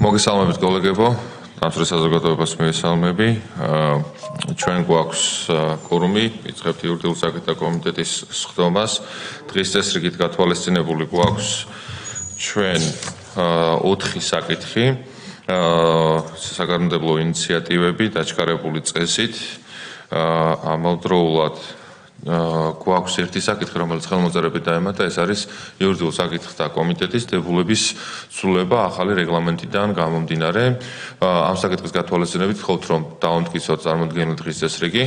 მოგესალმებით კოლეგებო, დამცველი საზოგადოებას მივესალმები. ჩვენ გვაქვს კორუმი, იწყებთ იურიდიულ საკითხთა კომიტეტის სხდომას. დღის წესრიგით გათვალისწინებული გვაქვს ჩვენ 4 საკითხი, საკანონმდებლო ინიციატივები დაჩქარებული წესით. ამავდროულად გვაქვს ერთი საკითხი, რომელიც ხელმოწერებით დაემატა, ეს არის იურიდიულ საკითხთა კომიტეტის დებულების ცვლილება ახალი რეგლამენტიდან გამომდინარე. ამ საკითხის გათვალისწინებით ვთხოვთ, რომ დავამტკიცოთ წარმოდგენილი დღის წესრიგი.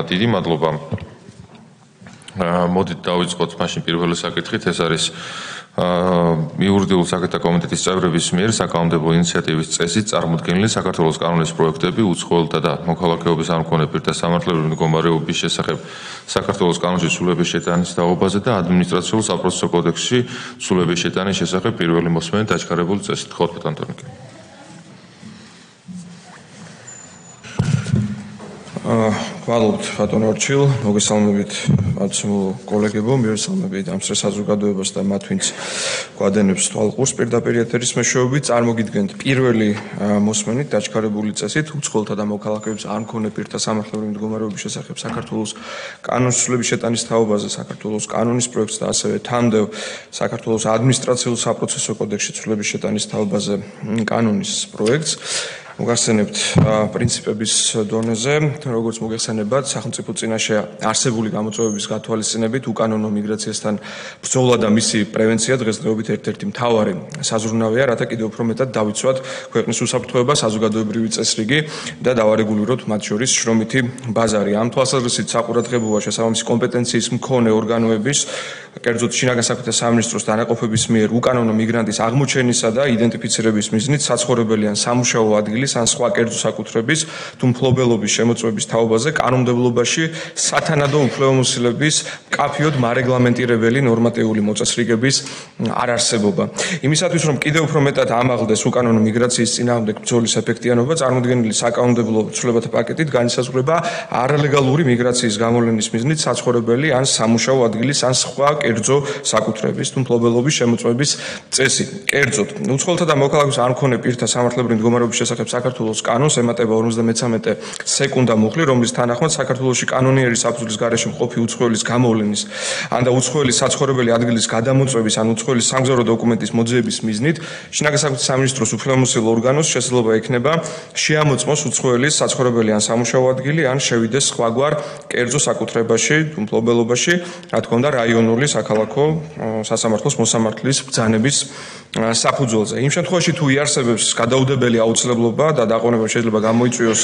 დიდი მადლობა. მოდით დავიწყოთ მაშინ პირველი საკითხით, ეს არის იურიდიულ საკითხთა კომიტეტის წევრების მიერ საკანონმდებლო ინიციატივის წესით წარმოდგენილი საქართველოს კანონის პროექტები უცხოელთა და მოქალაქეობის არ მქონე პირთა სამართლებრივი მდგომარეობის შესახებ საქართველოს კანონში ცვლილების შეტანის თაობაზე და ადმინისტრაციულ საპროცესო კოდექსში ცვლილების შეტანის შესახებ პირველი მოსმენით დაჩქარებული წესით. გთხოვთ ბატონიკე. Მადლობთ ბატონო არჩილ, მოგესალმებით მაცმულ კოლეგებო, მივესალმებით დამცველ საზოგადოებას და მათ ვინც გვადენებს თვალყურს პირდაპირ ეთერის მეშვეობით. წარმოგიდგენთ პირველი მოსმენით დაჩქარებული წესით უცხოელთა და მოქალაქეობის არ მქონე პირთა სამართლებრივი მდგომარეობის შესახებ საქართველოს კანონის ცვლილების შეტანის თაობაზე საქართველოს კანონის პროექტს და ასევე თამდევ საქართველოს ადმინისტრაციულ საპროცესო კოდექსში ცვლილების შეტანის თაობაზე კანონის პროექტს. მოგახსენებთ პრინციპების დონეზე, როგორც მოგეხსენებათ, სახელმწიფო წინაშე არსებული გამოწვევების გათვალისწინებით უკანონო მიგრაციასთან ბრძოლა და მისი პრევენცია დღესდღეობით ერთ-ერთი მთავარი საზრუნავია, რათა კიდევ უფრო მეტად დავიცვათ ქვეყნის უსაფრთხოება, საზოგადოებრივი წესრიგი და დავარეგულიროთ მათ შორის შრომითი ბაზარი. ამ თვალსაზრისით საყურადღებოა შესაბამისი კომპეტენციის მქონე ორგანოების, კერძოდ შინაგან საქმეთა სამინისტროს დანაყოფების მიერ უკანონო მიგრანტის აღმოჩენისა და იდენტიფიცირების მიზნით საცხოვრებელი ან სამუშაო ადგილი ან სხვა კერძო საკუთრების თუ მფლობელობის შემოწმების თაობაზე კანონმდებლობაში სათანადო უფლებამოსილების მკაფიოდ მარეგლამენტირებელი ნორმატიული მოწესრიგების არარსებობა. იმისათვის, რომ კიდევ უფრო მეტად ამაღლდეს უკანონო მიგრაციის წინააღმდეგ ბრძოლის ეფექტიანობა, წარმოდგენილი საკანონმდებლო ცვლილებათა პაკეტით განისაზღვრება არალეგალური მიგრაციის გამოვლენის მიზნით საცხოვრებელი ან სამუშაო ადგილის ან სხვა კერძო საკუთრების თუ მფლობელობის შემოწმების წესი. კერძოდ, უცხოელთა და მოქალაქეობის არ მქონე პირთა სამართლებრივი მდგომარეობის შესახებ საქართველოს კანონს ემატება 53 სეკუნდა მუხლი, რომლის თანახმად საქართველოში კანონიერი საფუძვლის გარეშე მყოფი უცხოელის გამოვლენის ან და უცხოელის საცხოვრებელი ადგილის გადამოწვევის ან უცხოელის სამგზავრო დოკუმენტის მოძიების მიზნით შინაგან საქმეთა სამინისტროს უფლებამოსილ ორგანოს შესაძლებლობა ექნება შეამოწმოს უცხოელის საცხოვრებელი ან სამუშაო ადგილი ან შევიდეს სხვაგვარ კერძო საკუთრებაში თუ მფლობელობაში, რა თქმა უნდა, რაიონული საქალაქო სასამართლოს მოსამართლის ბრძანების საფუძველზე. იმ შემთხვევაში თუ იარსებებს გადაუდებელი აუცილებლობა და დაყოვნება შეიძლება გამოიწვიოს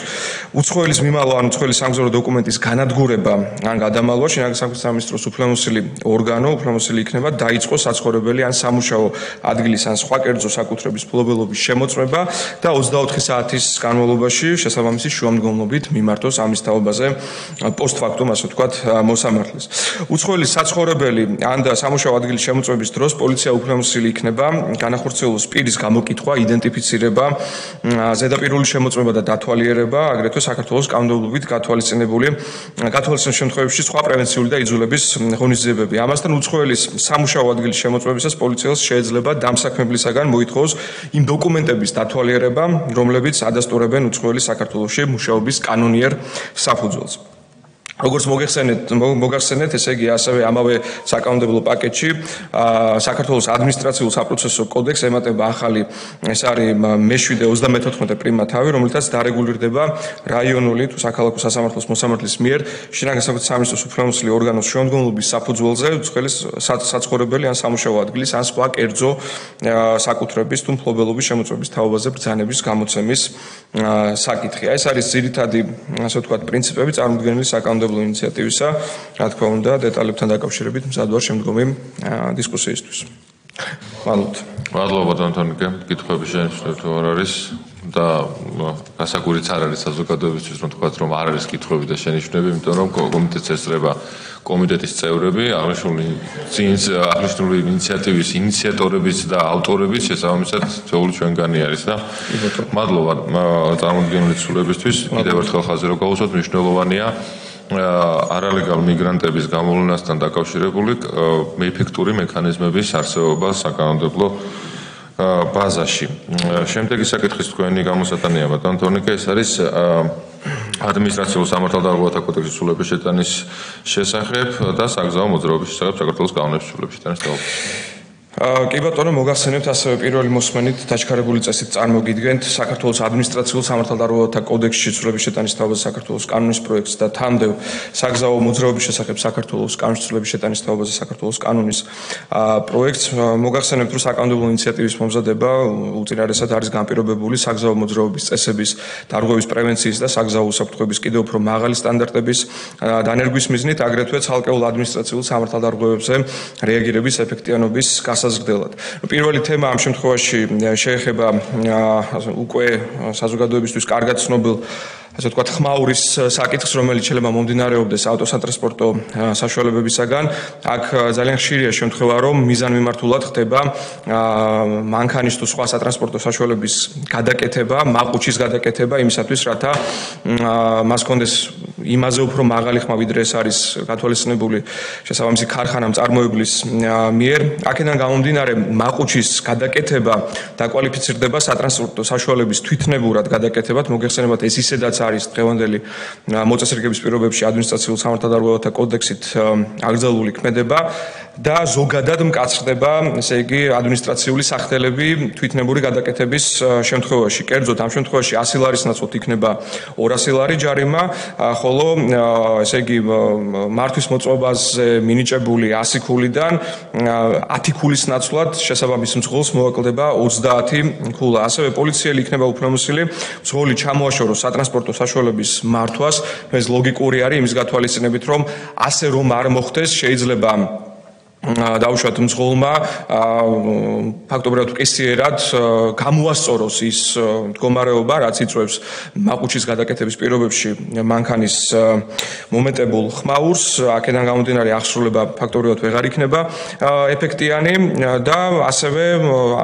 უცხოელის მიმალვა ან უცხოელის სამგზავრო დოკუმენტის განადგურება ან გადამალვა, შინაგან საქმეთა სამინისტროს უფლებამოსილი ორგანო უფლებამოსილი იქნება დაიწყოს საცხოვრებელი ან სამუშაო ადგილის ან სხვა კერძო საკუთრების მფლობელობის შემოწმება და 24 საათის განმავლობაში შესაბამისი შუამდგომლობით მიმართოს ამის თაობაზე პოსტფაქტუმ, ასე ვთქვათ, მოსამართლეს. უცხოელის საცხოვრებელი ან და სამუშაო ადგილის შემოწმების დროს პოლიცია უფლებამოსილი იქნება განახორციელოს პირის გამოკითხვა, იდენტიფიცირება, ზედაპირული შემოწმება და დათვალიერება, აგრეთვე საქართველოს კანონმდებლობით გათვალისწინებული შემთხვევებში სხვა პრევენციული და იძულების ღონისძიებები. ამასთან უცხოელის სამუშაო ადგილის შემოწმებისას პოლიციას შეიძლება დამსაქმებლისაგან მოითხოვოს იმ დოკუმენტების დათვალიერება, რომლებიც ადასტურებენ უცხოელის საქართველოში მუშაობის კანონიერ საფუძველს. როგორც მოგახსენეთ, ესე იგი ასევე ამავე საკანონმდებლო პაკეტში საქართველოს ადმინისტრაციულ საპროცესო კოდექსს ემატება ახალი, ეს არის მე-7-34 პრიმა თავი, რომელთაც დარეგულირდება რაიონული თუ საქალაქო სასამართლოს მოსამართლის მიერ შინაგან საქმეთა სამინისტროს უფლებამოსილი ორგანოს შემოდგომლობის საფუძველზე უცხოელის საცხოვრებელი ან სამუშაო ადგილის ან სხვა კერძო საკუთრების თუ მფლობელობის შემოწმების თაობაზე ბრძანების გამოცემის საკითხი. ეს არის ძირითადი, ასე ვთქვათ, პრინციპები წარმოდგენილი საკანონმდებლო ინიციატივისა, რა თქმა უნდა, დეტალებთან დაკავშირებით მზად ვარ შემდგომი დისკუსიისთვის. მადლობთ. მადლობა ბატონიკე, კითხვები შენიშნეთ თუ არ არის და გასაგურიც არ არის საზოგადოებისთვის, რომ თქვათ, რომ არ არის კითხვები და შენიშვნები, იმიტომ რომ კომიტეტს ესწრება კომიტეტის წევრები, აღნიშნული ინიციატივის ინიციატორებიც და ავტორებიც შესაბამისად თითოეული ჩვენგანი არის და მადლობა წარმოდგენილი ცვლილებისთვის. კიდევ ერთხელ ხაზი რო გავუსვათ, მნიშვნელოვანია არალეგალ მიგრანტების გამოვლენასთან დაკავშირებული ეფექტური მექანიზმების არსებობა საკანონმდებლო ბაზაში. შემდეგი საკითხის თქვენი გამოსატანია ბატონ თორნიკე, ეს არის ადმინისტრაციულ სამართალდარღვევათა კოდექსის ცვლილების შეტანის შესახებ და საგზაო მოძრაობის შესახებ საქართველოს კანონების ცვლილების შეტანის თაობაზე. კი ბატონო, მოგახსენებთ ასევე პირველი მოსმენით დაჩქარებული წესით წარმოგიდგენთ საქართველოს ადმინისტრაციულ სამართალდარღვევათა კოდექსში ცვლილების შეტანის თაობაზე საქართველოს კანონის პროექტს და თანმდევ საგზაო მოძრაობის შესახებ საქართველოს კანონის ცვლილების შეტანის თაობაზე საქართველოს კანონის პროექტს. მოგახსენებთ, რომ საკანონმდებლო ინიციატივის მომზადება უწინარესად არის განპირობებული საგზაო მოძრაობის წესების დარღვევის პრევენციის და საგზაო უსაფრთხოების კიდევ უფრო მაღალი სტანდარტების დანერგვის მიზნით, აგრეთვე ცალკეულ ადმინისტრაციულ სამართალდარღვევებზე რეაგირების ეფექტიანობის გასაზრდელად. პირველი თემა ამ შემთხვევაში შეეხება უკვე საზოგადოებისთვის კარგად ცნობილ ასე ვთქვათ, ხმაურის საკითხს, რომელიც შეიძლება მომდინარეობდეს ავტოსატრანსპორტო საშუალებებისაგან. აქ ძალიან ხშირია შემთხვევა, რომ მიზანმიმართულად ხდება მანქანის თუ სხვა სატრანსპორტო საშუალების გადაკეთება, მაყუჩის გადაკეთება იმისათვის, რათა მას კონდეს იმაზე უფრო მაღალი ხმა, ვიდრე ეს არის გათვალისწინებული შესაბამისი ქარხანა მწარმოებლის მიერ. აქედან გამომდინარე, მაყუჩის გადაკეთება დაკვალიფიცირდება სატრანსპორტო საშუალების თვითნებურად გადაკეთებად. მოგეხსენებათ, ეს ისედაც არის დღევანდელი მოწესრიგების პირობებში ადმინისტრაციულ სამართალდარღვევათა კოდექსით აკრძალული ქმედება და ზოგადად მკაცრდება, ესე იგი, ადმინისტრაციული სახდელები თვითნებური გადაკეთების შემთხვევაში. კერძოდ, ამ შემთხვევაში 100 ლარის ნაცვლად იქნება 200 ლარი ჯარიმა, ხოლო ესე იგი, მართვის მოწყობაზე მინიჭებული 100 ქულიდან 10 ქულის ნაცვლად შესაბამის მძღოლს მოაკლდება 30 ქულა. ასევე პოლიციელი იქნება უფლებამოსილი მძღოლი ჩამოაშოროს სატრანსპორტო საშუალების მართვას. ეს ლოგიკური არის იმის გათვალისწინებით, რომ ასე რომ არ მოხდეს, შეიძლება დაუშვათ მძღოლმა ფაქტობრივად კისიერად გამოასწოროს ის მდგომარეობა, რაც იწვევს მაყუჩის გადაკეთების პირობებში მანქანის მომეტებულ ხმაურს. აქედან გამომდინარე, აღსრულება ფაქტობრივად ვეღარ იქნება ეფექტიანი და ასევე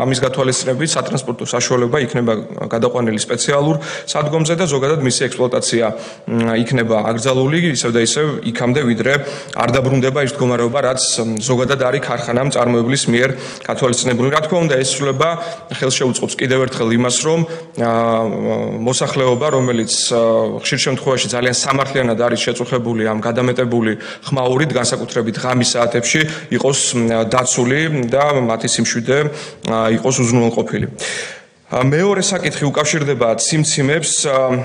ამის გათვალისწინებით სატრანსპორტო საშუალება იქნება გადაყვანილი სპეციალურ სადგომზე და ზოგადად მისი ექსპლუატაცია იქნება აკრძალული ისევ და ისევ იქამდე, ვიდრე არ დაბრუნდება ის მდგომარეობა, რაც ზოგადად არის ქარხანა მწარმოებლის მიერ გათვალისწინებული. რა თქმა უნდა, ეს ცვლილება ხელშეუწყობს კიდევ ერთხელ იმას, რომ მოსახლეობა, რომელიც ხშირ შემთხვევაში ძალიან სამართლიანად არის შეწუხებული ამ გადამეტებული ხმაურით, განსაკუთრებით ღამის საათებში, იყოს დაცული და მათი სიმშვიდე იყოს უზრუნველყოფილი. მეორე საკითხი უკავშირდება ციმციმებს.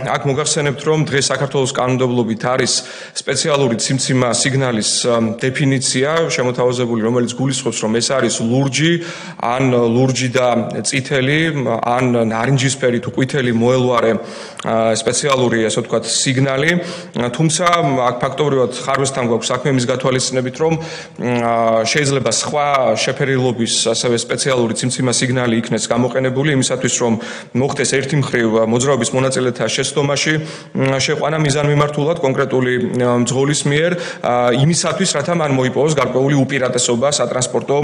აქ მოგახსენებთ, რომ დღეს საქართველოს კანონმდებლობით არის სპეციალური ციმციმა სიგნალის დეფინიცია შემოთავაზებული, რომელიც გულისხმობს, რომ ეს არის ლურჯი, ან ლურჯი და წითელი, ან ნარინჯისფერი თუ ყვითელი მოელვარე სპეციალური, ასე ვთქვათ, სიგნალი. თუმცა აქ ფაქტობრივად ხარვესთან გვაქვს საქმე იმის გათვალისწინებით, რომ შეიძლება სხვა შეფერილობის, ასევე სპეციალური ციმციმა სიგნალი იქნეს გამოყენებული იმისათვის, რომ მოხდეს ერთი მხრივ მოძრაობის მონაწილეთა შეცდომაში შეყვანა მიზანმიმართულად კონკრეტული მძღოლის მიერ იმისათვის, რათა მან მოიპოვოს გარკვეული უპირატესობა სატრანსპორტო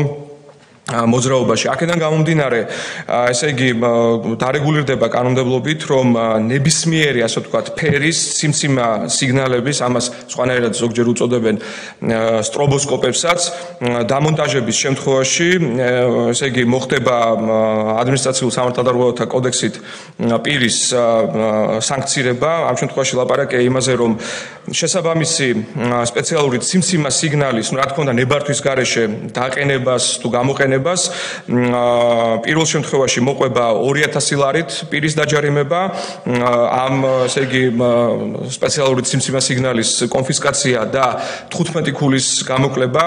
მოძრაობაში. აქედან გამომდინარე, ესე იგი, დარეგულირდება კანონმდებლობით, რომ ნებისმიერი, ასე ვთქვათ, ფერის ციმციმა სიგნალების, ამას სხვანაირად ზოგჯერ უწოდებენ სტრობოსკოპებსაც, დამონტაჟების შემთხვევაში, ესე იგი, მოხდება ადმინისტრაციულ სამართალდარღვევათა კოდექსით პირის სანქცირება. ამ შემთხვევაში ლაპარაკია იმაზე, რომ შესაბამისი სპეციალური ციმციმა სიგნალის, რა თქმა უნდა, ნებართვის გარეშე დაყენებას თუ გამოყენებას პირველ შემთხვევაში მოყვება 2000 ლარით პირის დაჯარიმება, ამ ესე იგი სპეციალური ციმციმა სიგნალის კონფისკაცია და 15 ქულის გამოკლება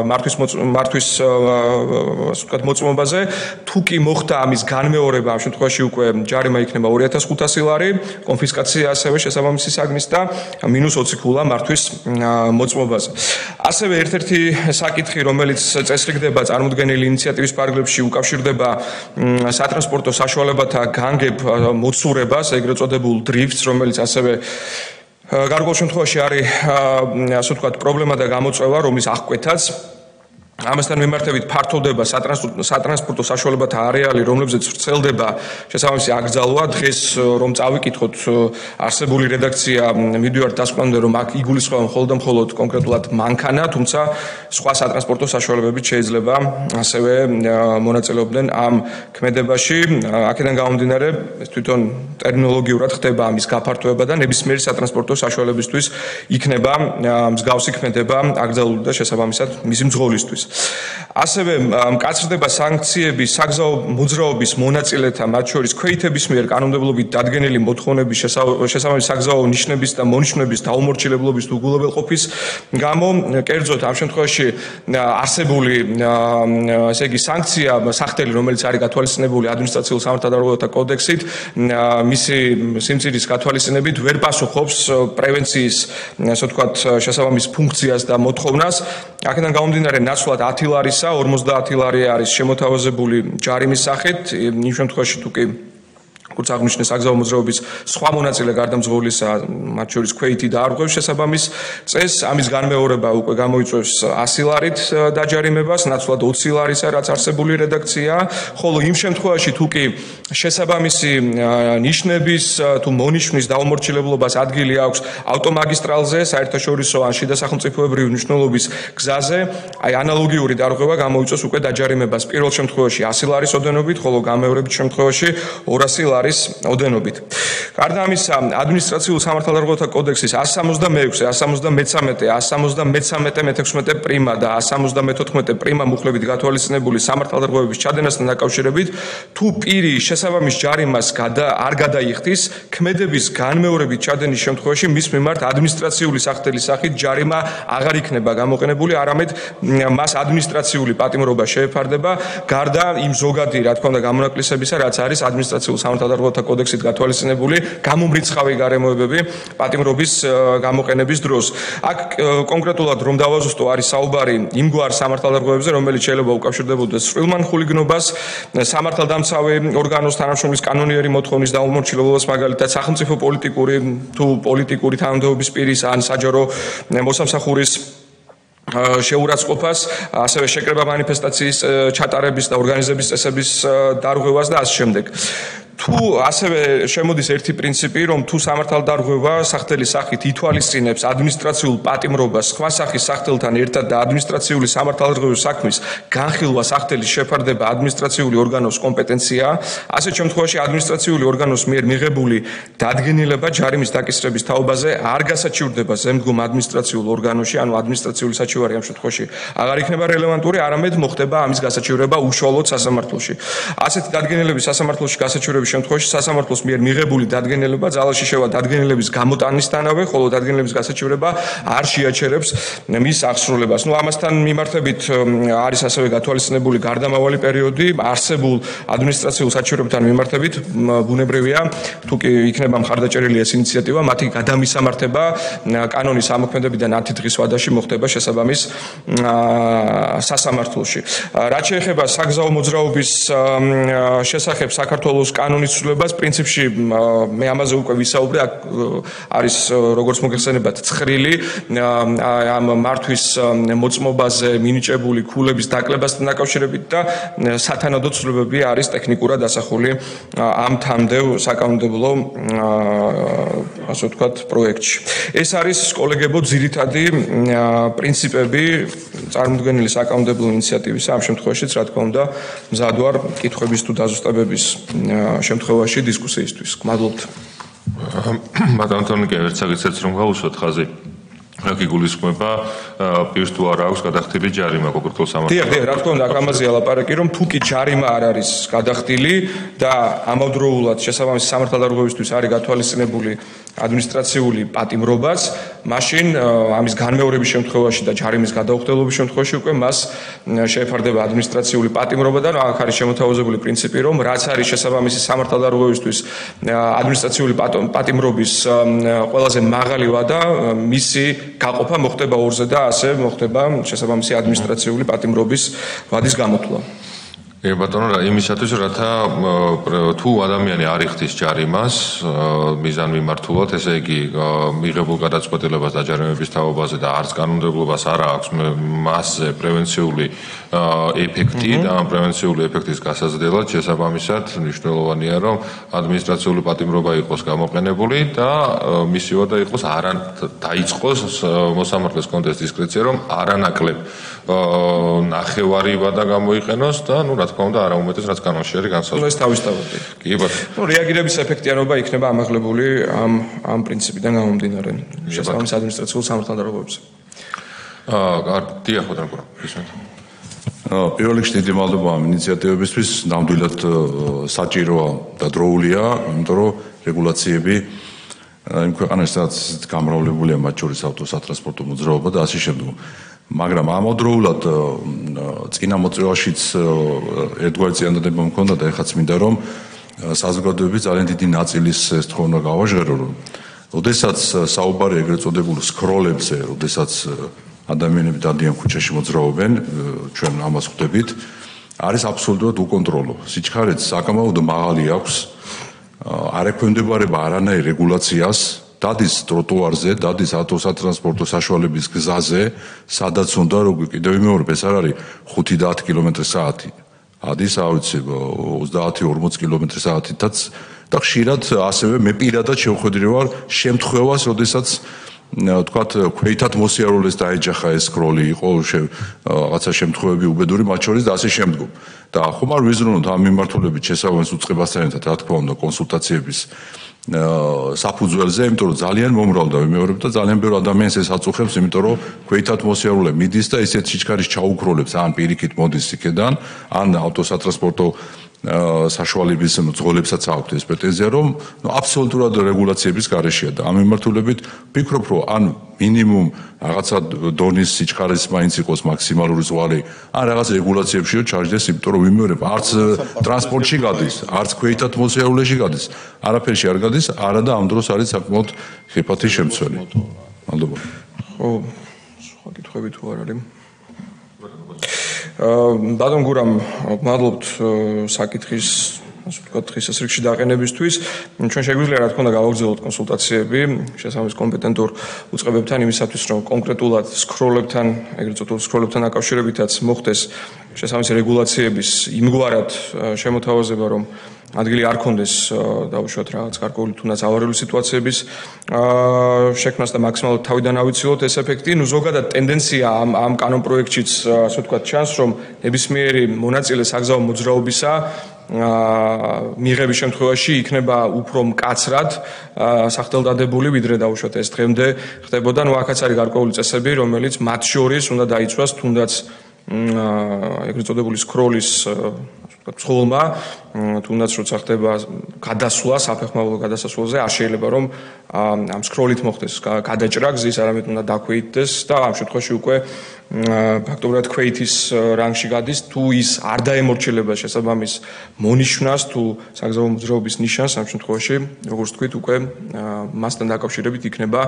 მართვის ასე ვთქვათ მოწმობაზე. თუ კი მოხდა ამის განმეორება, ამ შემთხვევაში უკვე ჯარიმა იქნება 2500 ლარი, კონფისკაცია ასევე შესაბამისი საგნის და -20 ქულა მართვის მოწმობაზე. ასევე ერთ-ერთი საკითხი, რომელიც წესრიგდება წარმოდგენილი ინიციატივის პარაგრაფში, უკავშირდება სატრანსპორტო საშუალებათა განგებ მოცურებას, ეგრეთ წოდებულ დრიფტს, რომელიც ასევე გარკვეულ შემთხვევაში არის ასე ვთქვათ პრობლემა და გამოწვევა, რომლის აღკვეთაც ამასთან მიმართებით ფართოვდება სატრანსპორტო საშუალებათა არეალი, რომლებზეც ვრცელდება შესაბამისი აკრძალვა. დღეს რომ წავიკითხოთ არსებული რედაქცია, მივდივართ დასკვნამდე, რომ აქ იგულისხმება მხოლოდ კონკრეტულად მანქანა, თუმცა სხვა სატრანსპორტო საშუალებებით შეიძლება ასევე მონაწილეობდნენ ამ ქმედებაში. აქედან გამომდინარე, თვითონ ტერმინოლოგიურად ხდება ამის გაფართოება და ნებისმიერი სატრანსპორტო საშუალებისთვის იქნება მსგავსი ქმედება აკრძალული და შესაბამისად მისი მძღოლისთვის. ასევე მკაცრდება სანქციები საგზაო მოძრაობის მონაწილეთა, მათ შორის ქვეითების მიერ კანონმდებლობით დადგენილი მოთხოვნების შესაბამისი საგზაო ნიშნების და მონიშნების დაუმორჩილებლობის თუ უგულებელყოფის გამო, კერძოდ ამ შემთხვევაში არსებული ესე იგი სანქცია სახელი, რომელიც არის გათვალისწინებული ადმინისტრაციულ სამართალდარღვევათა კოდექსით, მისი სიმცირის გათვალისწინებით ვერ პასუხობს პრევენციის, ასე ვთქვათ, შესაბამის ფუნქციას და მოთხოვნას. აქედან გამომდინარე, ნაცვლად 10 ლარისა, 50 ლარი არის შემოთავაზებული ჯარიმის სახით, იმ შემთხვევაში თუ კი როგორც აღნიშნეს საგზაო მოძრაობის სხვა მონაწილე გარდა მძღოლისა, მათ შორის ქვეითი დაარღვევს შესაბამის წესს, ამის განმეორება უკვე გამოიწვევს 100 ლარით დაჯარიმებას, ნაცვლად 20 ლარისა, რაც არსებული რედაქცია, ხოლო იმ შემთხვევაში თუ კი შესაბამისი ნიშნების თუ მონიშნის დაუმორჩილებლობას ადგილი აქვს ავტომაგისტრალზე, საერთაშორისო ან შიდა სახელმწიფოებრივი მნიშვნელობის გზაზე, აი ანალოგიური დარღვევა გამოიწვევს უკვე დაჯარიმებას პირველ შემთხვევაში 100 ლარის ოდენობით, ხოლო გამეორებით შემთხვევაში 200 ლარის ოდენობით. გარდა ამისა, ადმინისტრაციულ სამართალდარღვევათა კოდექსის 166, 173, 173 მე-16 პრიმა და 174 პრიმა მუხლებით გათვალისწინებული სამართალდარღვევების ჩადენასთან დაკავშირებით, თუ პირი შესაბამის ჯარიმას არ გადაიხდის, ქმედების განმეორებით ჩადენის შემთხვევაში მის მიმართ ადმინისტრაციული სახთელის სახით ჯარიმა აღარ იქნება გამოყენებული, არამედ მას ადმინისტრაციული პატიმრობა შეეფარდება, გარდა იმ ზოგადი, რა თქმა უნდა, გამონაკლისებისა, რაც არის ადმინისტრაციულ სამართალდარღვევათა კოდექსით გათვალისწინებული გამომრიცხავი გარემოებები პატიმრობის გამოყენების დროს. აქ კონკრეტულად რომ დავაზუსტო, არის საუბარი იმგვარ სამართალდარღვევებზე, რომელიც შეიძლება უკავშირდებოდეს სრულმან ხულიგნობას, სამართალდამცავი ორგანოს თანამშრომლის კანონიერი მოთხოვნის დაუმორჩილებლობას, მაგალითად სახელმწიფო პოლიტიკური თანამდებობის პირის ან საჯარო მოსამსახურის შეურაცხყოფას, ასევე შეკრება მანიფესტაციის ჩატარების და ორგანიზების წესების დარღვევას და ასე შემდეგ. თუ ასევე შემოდის ერთი პრინციპი, რომ თუ სამართალდარღვევა სახთელის სახით ითვალისწინებს ადმინისტრაციულ პატიმრობას სხვა სახის სახთელთან ერთად და ადმინისტრაციული სამართალდარღვევის საქმის განხილვა სახთელის შეფარდება ადმინისტრაციული ორგანოს კომპეტენციაა, ასეთ შემთხვევაში ადმინისტრაციული ორგანოს მიერ მიღებული დადგენილება ჯარიმის დაკისრების თაობაზე არ გასაჩივრდება ზემდგომ ადმინისტრაციულ ორგანოში, ანუ ადმინისტრაციული საჩივარი ამ შემთხვევაში აღარ იქნება რელევანტური, არამედ მოხდება ამის გასაჩივრება უშუალოდ სასამართლოში. ასეთი დადგენილების სასამართლოში გასაჩივრების შემთხვევაში სასამართლოს მიერ მიღებული დადგენილება ძალაში შევა დადგენილების გამოტანისთანავე, ხოლო დადგენილების გასაჩივრება არ შეაჩერებს მის აღსრულებას. ამასთან მიმართებით არის ასევე გათვალისწინებული გარდამავალი პერიოდი, არსებულ ადმინისტრაციულ საჩივრებთან მიმართებით ბუნებრივია, თუ კი იქნება მხარდაჭერილი ეს ინიციატივა, მათი გადამისამართება კანონის ამოქმედებიდან 10 დღის ვადაში მოხდება შესაბამის სასამართლოში. რაც შეეხება საგზაო მოძრაობის შესახებ საქართველოს კანონის ცვლილებას, პრინციპში მე ამაზე უკვე ვისაუბრე, აქ არის როგორც მოგეხსენებათ ცხრილი ამ მართვის მოწმობაზე მინიჭებული ქულების დაკლებასთან დაკავშირებით და სათანადო ცვლილებები არის ტექნიკურად ასახული ამ თამდევ საკანონმდებლო ასე ვთქვათ პროექტში. ეს არის კოლეგებო ძირითადი პრინციპები წარმოდგენილი საკანონმდებლო ინიციატივისა, ამ შემთხვევაშიც რა თქმა უნდა მზად ვარ კითხვების თუ დაზუსტებების შემთხვევაში დისკუსიისთვის. გმადლობთ. ბატონ თორნიკე, ერთ საკითხს რომ გავუშვათ ხაზი. აქ იგულისხმება პირს თუ არ აქვს გადახდილი ჯარიმა კონკრეტულ სამართალს. დიახ, რა თქმა უნდა, აქ ამაზეა ლაპარაკი, რომ თუ კი ჯარიმა არ არის გადახდილი და ამავდროულად შესაბამისი სამართალდარღვევისთვის არის გათვალისწინებული ადმინისტრაციული პატიმრობაც, მაშინ ამის განმეორების შემთხვევაში და ჯარიმის გადაუხდელობის შემთხვევაში უკვე მას შეეფარდება ადმინისტრაციული პატიმრობა და აქ არის შემოთავაზებული პრინციპი, რომ რაც არის შესაბამისი სამართალდარღვევისთვის ადმინისტრაციული პატიმრობის ყველაზე მაღალი ვადა, მისი გაყოფა მოხდება ორზე და ასე მოხდება შესაბამისი ადმინისტრაციული პატიმრობის ვადის გამოთვლა. ბატონო, რა იმისათვის, რათა თუ ადამიანი არ იხდის ჯარიმას მიზან მიმართულად, ესე იგი მიღებულ გადაწყვეტილებას დაჯარიმების თაობაზე და არც კანონმდებლობას არ აქვს მასზე პრევენციული ეფექტი და ამ პრევენციული ეფექტის გასაზრდელად შესაბამისად მნიშვნელოვანია, რომ ადმინისტრაციული პატიმრობა იყოს გამოყენებული და მისი ვადა იყოს დაიწყოს მოსამართლეს კონდეს დისკრეცია, რომ არანაკლებ ნახევარი ვადა გამოიყენოს და რა თქმა უნდა არაუმეტეს რაც კანონში არის განსაზღვრული. ეს თავისთავად. კი ბატონო. რეაგირების ეფექტიანობა იქნება ამაღლებული ამ პრინციპიდან გამომდინარე. შესაბამის ადმინისტრაციულ სამართალდარღვევებზე. დიახ ბატონო, ისმენთ. პირველ რიგში დიდი მადლობა ამ ინიციატივებისთვის, ნამდვილად საჭიროა და დროულია, იმიტომ რომ რეგულაციები იმ ქვეყანაში სადაც გამრავლებულია მათ შორის ავტოსატრანსპორტო მოძრაობა და ასე შემდგომ. მაგრამ ამავდროულად წინა მოწვევაშიც ერთგვარი წინადადება მქონდა და ეხაც მინდა რომ საზოგადოების ძალიან დიდი ნაწილის ეს თქო უნდა გავაჟღერო რომ ოდესაც საუბარი ეგრეთ წოდებულ სკროლებზე, ოდესაც ადამიანები დადიან ქუჩაში მოძრაობენ, ჩვენ ამას ხვდებით, არის აბსოლუტურად უკონტროლო. სიჩქარეც საკამაოდ მაღალი აქვს, არ ექვემდებარება არანაირ რეგულაციას. დადის ტროტუარზე, დადის ავტოსატრანსპორტო საშუალების გზაზე, სადაც უნდა როგორ კიდევ ვიმეორებ, ეს არ არის 5-10 კმ/სთ. ადის, არ ვიცი, 30-40 კმ/სთ-ითაც და ხშირად ასევე მე პირადად შევხვედრი ვარ შემთხვევას, როდესაც თქვათ, ქვეითად მოსიარულეს დაეჯახა ეს სკროლი, იყო რაღაცა შემთხვევები უბედური, მათ შორის და ასე შემდგომ. და ხომ არ ვიზრუნოთ ამ მიმართულებით შესაბამის უწყებასთან ერთად, რა თქმა უნდა, კონსულტაციების საფუძველზე, იმიტომ რომ ძალიან მომრავლდა ვიმეორებ და ძალიან ბევრი ადამიანს ეს აწუხებს, იმიტომ რომ ქვეითად მოსიარულე მიდის და ისეთ სიჩქარის ჩაუქროლებს, ან პირიქით მოდის იქედან, ან ავტოსატრანსპორტო საშუალების მძღოლებსაც აქვთ ეს პრეტენზია, რომ აბსოლუტურად რეგულაციების გარეშეა და ამ მიმართულებით ვფიქრობ, რომ ან მინიმუმ რაღაცა დონის სიჩქარის მაინც იყოს მაქსიმალური ზღვარი, ან რაღაც რეგულაციებშიო ჩარჯდეს, იმიტომ რომ ვიმეორებ, არც ტრანსპორტში გადის, არც ქვეითად მოსიარულეში გადის, არაფერში არ გადის, არა და ამ დროს არის საკმაოდ ხიფათი შემცველი. მადლობა. ხო, სხვა კითხვები თუ არ არის? ბატონ გურამ, მადლობთ საკითხის, ასე ვთქვათ, ხის რიგში დაყენებისთვის. ჩვენ შეგვიძლია რა თქმა უნდა გავაგრძელოთ კონსულტაციები შესაბამის კომპეტენტურ უწყებებთან იმისათვის, რომ კონკრეტულად სკროლებთან, ეგრეთ წოდებული სკროლებთან დაკავშირებითაც მოხდეს შესაბამისი რეგულაციების იმგვარად შემოთავაზება, რომ ადგილი არ კონდეს დაუშვათ რაღაც გარკვეული თუნდაც ავარიული სიტუაციების შექმნას და მაქსიმალურად თავიდან ავიცილოთ ეს ეფექტი. ნუ ზოგადად ტენდენცია ამ კანონპროექტშიც ასე ვთქვათ ჩანს, რომ ნებისმიერი მონაწილე საგზაო მოძრაობისა მიღების შემთხვევაში იქნება უფრო მკაცრად სახელდადებული, ვიდრე დაუშვათ ეს დღემდე ხდებოდა. ნუ აქაც არის გარკვეული წესები, რომელიც მათ შორის უნდა დაიცვას თუნდაც ეგრეთ წოდებული სკროლის ცხოველმა, თუნდაც როცა ხდება გადასვლა საფეხმავლო გადასასვლელზე, არ შეიძლება რომ ამ სკროლით მოხდეს გადაჭრა გზის, არამედ უნდა დაქვეითდეს და ამ შემთხვევაში უკვე ფაქტობრივად ქვეითის რანგში გადის, თუ ის არ დაემორჩილება შესაბამის მონიშნას, თუ საგზაო მოძრაობის ნიშანს, ამ შემთხვევაში, როგორც თქვით, უკვე მასთან დაკავშირებით იქნება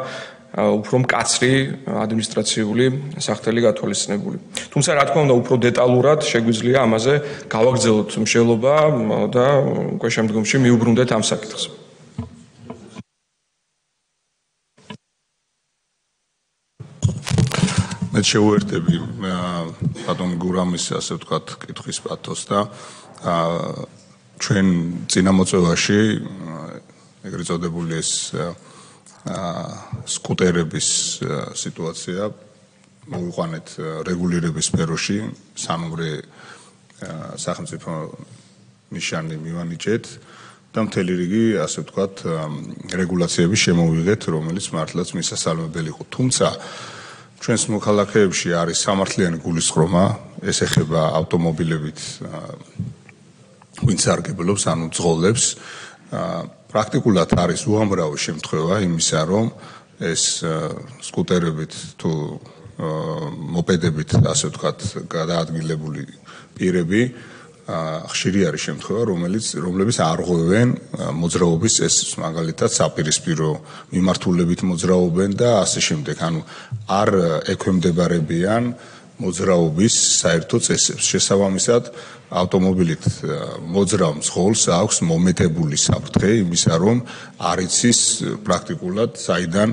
უფრო მკაცრი ადმინისტრაციული სახელი გათვალისწინებული. თუმცა რა თქმა უნდა, უფრო დეტალურად შეგვიძლია ამაზე გავაგრძელოთ მშელობა და უკვე შემდგომში მიუბრუნდეთ ამ საკითხს. მე შევუერთები ბატონ გურამის ასე ვთქვათ კითხვის პათოს და ჩვენ წინამოწვევაში ეგრეთ წოდებული ეს სკუტერების სიტუაცია მოვიყვანეთ რეგულირების სფეროში, სამომრე სახელმწიფო ნიშანი მივანიჭეთ და მთელი რიგი ასე ვთქვათ რეგულაციები შემოვიღეთ, რომელიც მართლაც მისასალმებელი იყო. თუმცა ჩვენს მოქალაქეებში არის სამართლიანი გულისხმობა, ეს ეხება ავტომობილებით ვინც სარგებლობს, ანუ ძღოლებს. პრაქტიკულად არის უამრავი შემთხვევა იმისა, რომ ეს სკუტერებით თუ მოპედებით, ასე ვთქვათ, გადაადგილებული პირები ხშირი არის შემთხვევა, რომლებიც არ ღვევენ მოძრაობის წესს, მაგალითად საპირისპირო მიმართულებით მოძრაობენ და ასე შემდეგ. ანუ არ ექვემდებარებიან მოძრაობის საერთო წესებს. შესაბამისად, ავტომობილით მოძრავ მძღოლს აქვს მომეტებული საფრთხე იმისა, რომ არ იცის პრაქტიკულად საიდან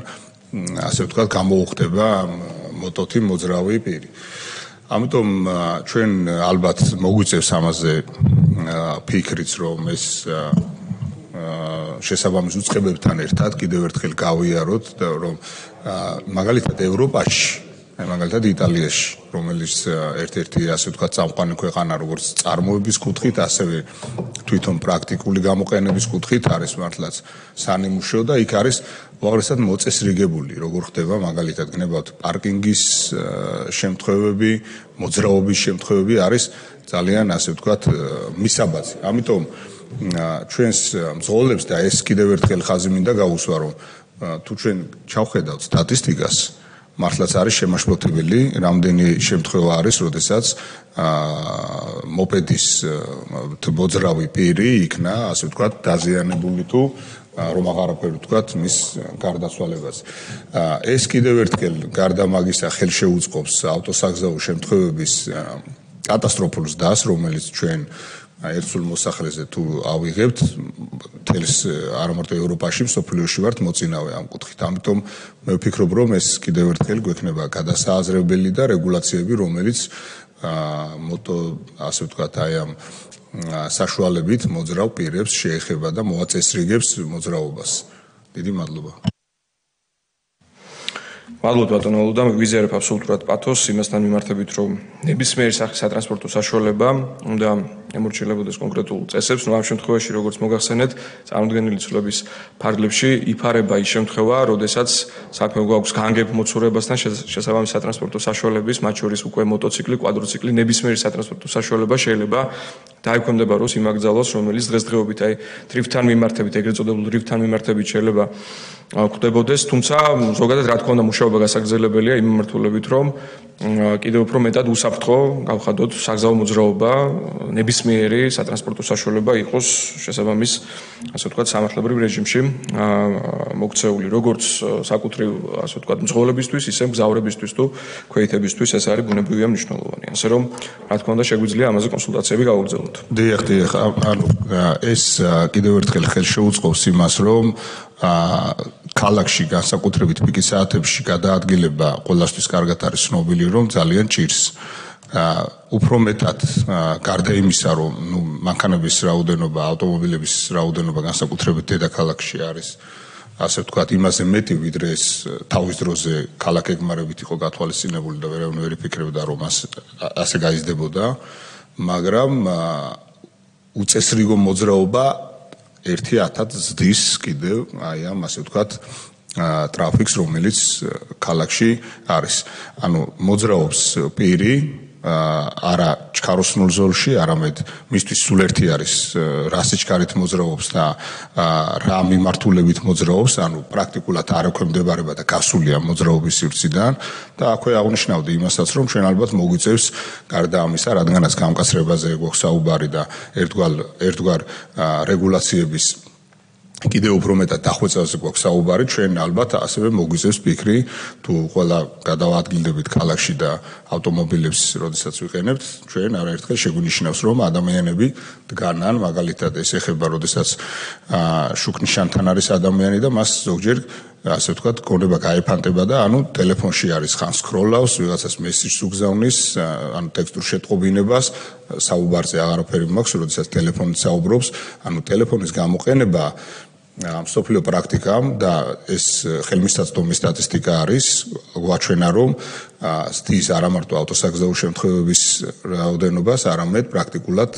ასე ვთქვათ გამოუხდება მოტოთი მოძრავი პირი. ამიტომ ჩვენ ალბათ მოგვიწევს ამაზე ფიქრიც, რომ ეს შესაბამის უწყებებთან ერთად კიდევ ერთხელ გავიაროთ და რომ მაგალითად ევროპაში, მაგალითად იტალიაში, რომელიც ერთ-ერთი ასე ვთქვათ წამყვანი ქვეყანა როგორც წარმოების კუთხით, ასევე თვითონ პრაქტიკული გამოყენების კუთხით არის მართლაც სანიმუშო და იქ არის უაღრესად მოწესრიგებული, როგორ ხდება მაგალითად გნებავთ პარკინგის შემთხვევები, მოძრაობის შემთხვევები არის ძალიან ასე ვთქვათ მისაბაძი. ამიტომ ჩვენს მძღოლებს და ეს კიდევ ერთხელ ხაზი მინდა გავუსვა, რომ თუ ჩვენ ჩავხედავთ სტატისტიკას, მართლაც არის შემაშფოთებელი, რამდენი შემთხვევა არის, როდესაც მოპედის მოძრავი პირი იქნა, ასე ვთქვათ, დაზიანებული თუ რომ აღარაფერი ვთქვათ მის გარდაცვალებას. ეს კიდევ ერთხელ გარდა მაგისა ხელშეუწყობს ავტოსაგზაო შემთხვევების კატასტროფულს დას, რომელიც ჩვენ ერთსულ მოსახლეზე თუ ავიღებთ, თელს არა მარტო ევროპაში, მსოფლიოში ვართ მოწინავე ამ კუთხით. ამიტომ მე ვფიქრობ, რომ ეს კიდევ ერთხელ გვექნება გადასააზრებელი და რეგულაციები, რომელიც მოტო ასე ვთქვათ, აი ამ საშუალებით მოძრავ პირებს შეეხება და მოაწესრიგებს მოძრაობას. დიდი მადლობა. მადლობთ ბატონო ოლუდა, ვიზიარებ აბსოლუტურად პათოსს იმასთან მიმართებით, რომ ნებისმიერი სახის სატრანსპორტო საშუალება უნდა ემორჩილებოდეს კონკრეტულ წესებს, ამ შემთხვევაში როგორც მოგახსენეთ, წარმოდგენილი ცვლილების ფარგლებში იფარება ის შემთხვევა, როდესაც საქმე გვაქვს განგებ-მოცურებასთან შესაბამისი სატრანსპორტო საშუალების, მათ შორის უკვე მოტოციკლი, კვადროციკლი, ნებისმიერი სატრანსპორტო საშუალება შეიძლება დაექვემდებაროს იმ აკრძალვას, რომელიც დღესდღეობით აი დრიფტთან მიმართებით, ეგრეთ წოდებულ დრიფტთან მიმართებით შეიძლება გვხვდებოდეს, თუმცა ზოგადად რა თქმა უნდა მუშაობა გასაგრძელებელია იმ მიმართულებით, რომ კიდევ უფრო მეტად უსაფრთხო გავხადოთ საგზაო მოძრაობა, ნებისმიერი სატრანსპორტო საშუალება იყოს შესაბამის, ასე ვთქვათ, სამართლებრივ რეჟიმში მოქცეული, როგორც საკუთრივ, ასე ვთქვათ, მძღოლებისთვის, ისე მგზავრებისთვის თუ ქვეითებისთვის ეს არის ბუნებრივია მნიშვნელოვანი. ასე რომ, რა თქმა უნდა, შეგვიძლია ამაზე კონსულტაციები გავაგრძელოთ. დიახ, ანუ ეს კიდევ ერთხელ ხელშეუწყობს იმას, რომ ქალაქში განსაკუთრებით პიკის საათებში გადაადგილება ყველასთვის კარგად არის ცნობილი, რომ ძალიან ჭირს. უფრო მეტად გარდა იმისა, რომ მანქანების რაოდენობა, ავტომობილების რაოდენობა განსაკუთრებით დედაქალაქში არის, ასე ვთქვათ, იმაზე მეტი, ვიდრე ეს თავის დროზე ქალაქ-ეგმარებით იყო გათვალისწინებული და ვერავინ ვერ იფიქრებდა, რომ ასე გაიზრდებოდა, მაგრამ უწესრიგო მოძრაობა 1000 ზდის კიდევ აი ამ ასე ვთქვათ ტრაფიკს, რომელიც ქალაქში არის. ანუ მოძრაობს პირი არა ჩქაროსნულ ზოლში, არამედ მისთვის სულ ერთი არის რა სიჩქარით მოძრაობს და რა მიმართულებით მოძრაობს, ანუ პრაქტიკულად არ ექვემდებარება და გასულია მოძრაობის სივრციდან და აქვე აღნიშნავდი იმასაც, რომ ჩვენ ალბათ მოგვიწევს გარდა ამისა, რადგანაც გამკაცრებაზე გვაქვს საუბარი და ერთგვარ რეგულაციების კიდევ უფრო მეტად დახვეწაზე გვაქვს საუბარი, ჩვენ ალბათ ასევე მოგვიწევს ფიქრი, თუ ყველა გადავადგილდებით ქალაქში და ავტომობილებს როდესაც ვიყენებთ, ჩვენ არაერთხელ შეგვინიშნავს, რომ ადამიანები დგანან, მაგალითად ეს ეხება, როდესაც შუქნიშანთან არის ადამიანი და მას ზოგჯერ ასე ვთქვათ, გონება გაეფანტება და ანუ ტელეფონში არის ხან სკროლავს, ვიღაცას მესიჯს უგზავნის, ანუ ტექსტურ შეტყობინებას, საუბარზე აღარაფერი მაქვს, როდესაც ტელეფონით საუბრობს, ანუ ტელეფონის გამოყენება მსოფლიო პრაქტიკამ და ეს ხელმისაწვდომი სტატისტიკა არის, გვაჩვენა, რომ ზდის არა მარტო ავტოსაგზაო შემთხვევების რაოდენობას, არამედ პრაქტიკულად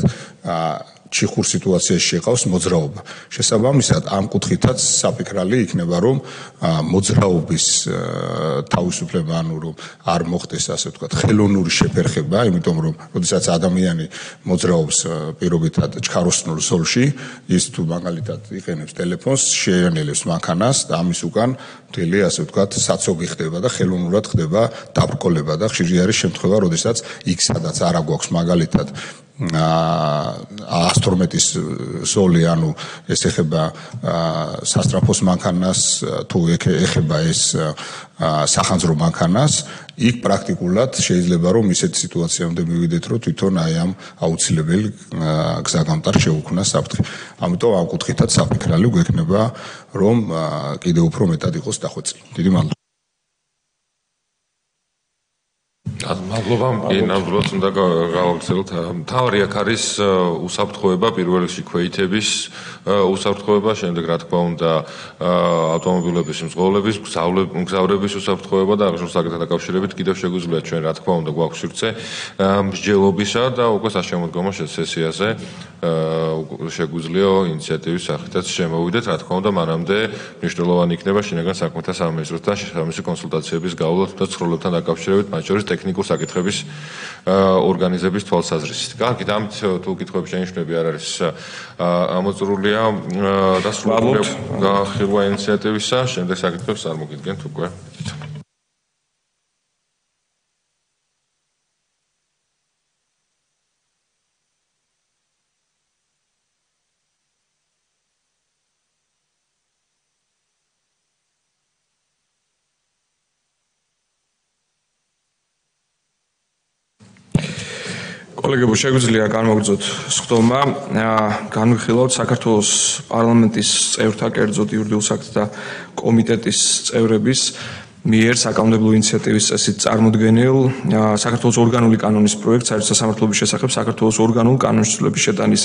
ჩიხურ სიტუაციაში შეყავს მოძრაობა. შესაბამისად, ამ კუთხითაც საფიქრალი იქნება, რომ მოძრაობის თავისუფლება, ანუ რომ არ მოხდეს ასე ვთქვათ, ხელოვნური შეფერხება, იმიტომ რომ როდესაც ადამიანი მოძრაობს პირობითად ჩქაროსნულ ზოლში, ის თუ მაგალითად იყენებს ტელეფონს, შეანელებს მანქანას და ამის უკან მთელი ასე ვთქვათ, საცოგი ხდება და ხელოვნურად ხდება დაბრკოლება და ხშირი არის შემთხვევა, როდესაც იქ სადაც არა გვაქვს მაგალითად 112-ის ზოლი, ანუ ეს ეხება სასტრაფოს მანქანას, თუ ეხება ეს სახანძრო მანქანას, იქ პრაქტიკულად შეიძლება რომ ისეთი სიტუაციამდე მივიდეთ, რომ თვითონ აი ამ აუცილებელი გზაგამტარ შეუქმნას საფრთხე. ამიტომ ამ კუთხითაც საფიქრალი გვექნება, რომ კიდევ უფრო მეტად იყოს დახვეწილი. დიდი მადლობა. მადლობა, ნამდვილად უნდა გავაგრძელოთ. მთავარი აქ არის უსაფრთხოება, პირველ რიგში ქვეითების უსაფრთხოება, შემდეგ რა თქმა უნდა ავტომობილების მძღოლების, მგზავრების უსაფრთხოება და აღნიშნულ საკითხთან დაკავშირებით კიდევ შეგვიძლია ჩვენ რა თქმა უნდა გვაქვს სივრცე მსჯელობისა და უკვე საშემოდგომო სესიაზე შეგვიძლია ინიციატივის სახითაც შემოვიდეთ, რა თქმა უნდა მანამდე მნიშვნელოვანი იქნება შინაგან საქმეთა სამინისტროსთან შესაბამისი კონსულტაციების გავლა თუნდაც ცხოველებთან დაკავშირებით, მათ შორის ტექნიკურ საკითხების ორგანიზების თვალსაზრისით. კარგით, ამით თუ კითხვები შენიშნები არ არის ამოწურულია და სრულიად გაახილვა ინიციატივისა, შემდეგ საკითხებს წარმოგიდგენთ უკვე. კოლეგებო, შეგვიძლია განმოგრძოთ სხდომა, განვიხილავთ საქართველოს პარლამენტის წევრთა, კერძოდ იურიდიულ საქმეთა კომიტეტის წევრების მიერ საკანონმდებლო ინიციატივის წესით წარმოდგენილ საქართველოს ორგანული კანონის პროექტს საერთო სასამართლოების შესახებ საქართველოს ორგანულ კანონშრომლების შეტანის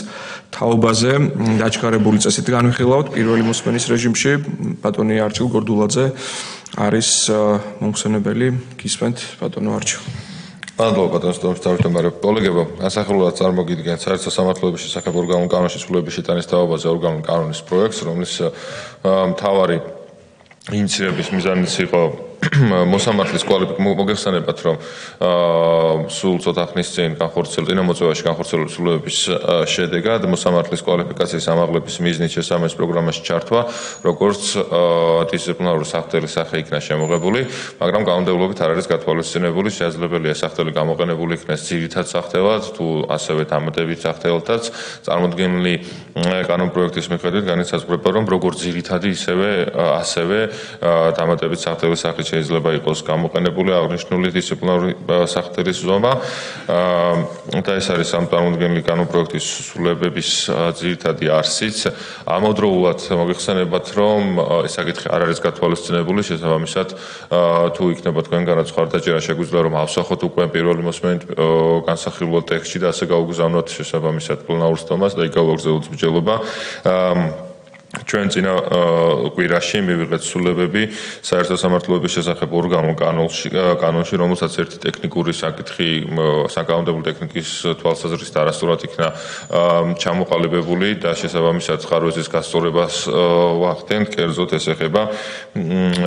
თაობაზე დაჩქარებული წესით განვიხილავთ. პირველი მოსმენის რეჟიმში ბატონი არჩილ გორდულაძე არის მომხსენებელი. გისმენთ, ბატონო არჩილ. მადლობა ბატონო თავმჯდომარე კოლეგებო, ასახელურად წარმოგიდგენთ საერთო სასამართლოების შესახებ ორგანულ კანონში ცვლილებების შეტანის თაობაზე ორგანულ კანონის პროექტს, რომლის მთავარი ინიციირების მიზანიც იყო მოსამართლის მოგეხსენებათ, რომ სულ ცოტა ხნის წინ წინამოწვევაში განხორციელებული ცვლილებების შედეგად მოსამართლის კვალიფიკაციის ამაღლების მიზნით შესაბამის პროგრამაში ჩართვა, როგორც დისციპლინარული სახდელის სახე იქნა შემოღებული, მაგრამ კანონმდებლობით არ არის გათვალისწინებული, შესაძლებელია სახდელი გამოყენებული იქნეს ძირითად სახდელად, თუ ასევე დამატებით სახდელთაც. წარმოდგენილი კანონპროექტის მიხედვით განისაზღვრება, რომ როგორც ძირითადი, ასევე დამატებით სახდელის სახით შეიძლება იყოს გამოყენებული აღნიშნული დისციპლინარული სახდელის ზომა და ეს არის ამ წარმოდგენილი კანონპროექტის სრულებების ძირითადი არსიც. ამავდროულად მოგეხსენებათ, რომ ეს საკითხი არ არის გათვალისწინებული, შესაბამისად თუ იქნება თქვენგანაც ხარდაჭერა შეგვიძლია რომ ავსახოთ უკვე პირველი მოსმენით განსახილულ ტექსტში და ასე გავუგზავნოთ შესაბამისად პლენარულ სხდომას და იქ გავაგრძელოთ მსჯელობა. ჩვენ წინა კვირაში მივიღეთ სრულებები საერთო სასამართლოების შესახებ ორგანულ კანონში, რომელსაც ერთი ტექნიკური საკითხი საკანონმდებლო ტექნიკის თვალსაზრისით არასწორად იქნა ჩამოყალიბებული და შესაბამისად ხარვეზის გასწორებას ვახდენთ, კერძოდ ეს ეხება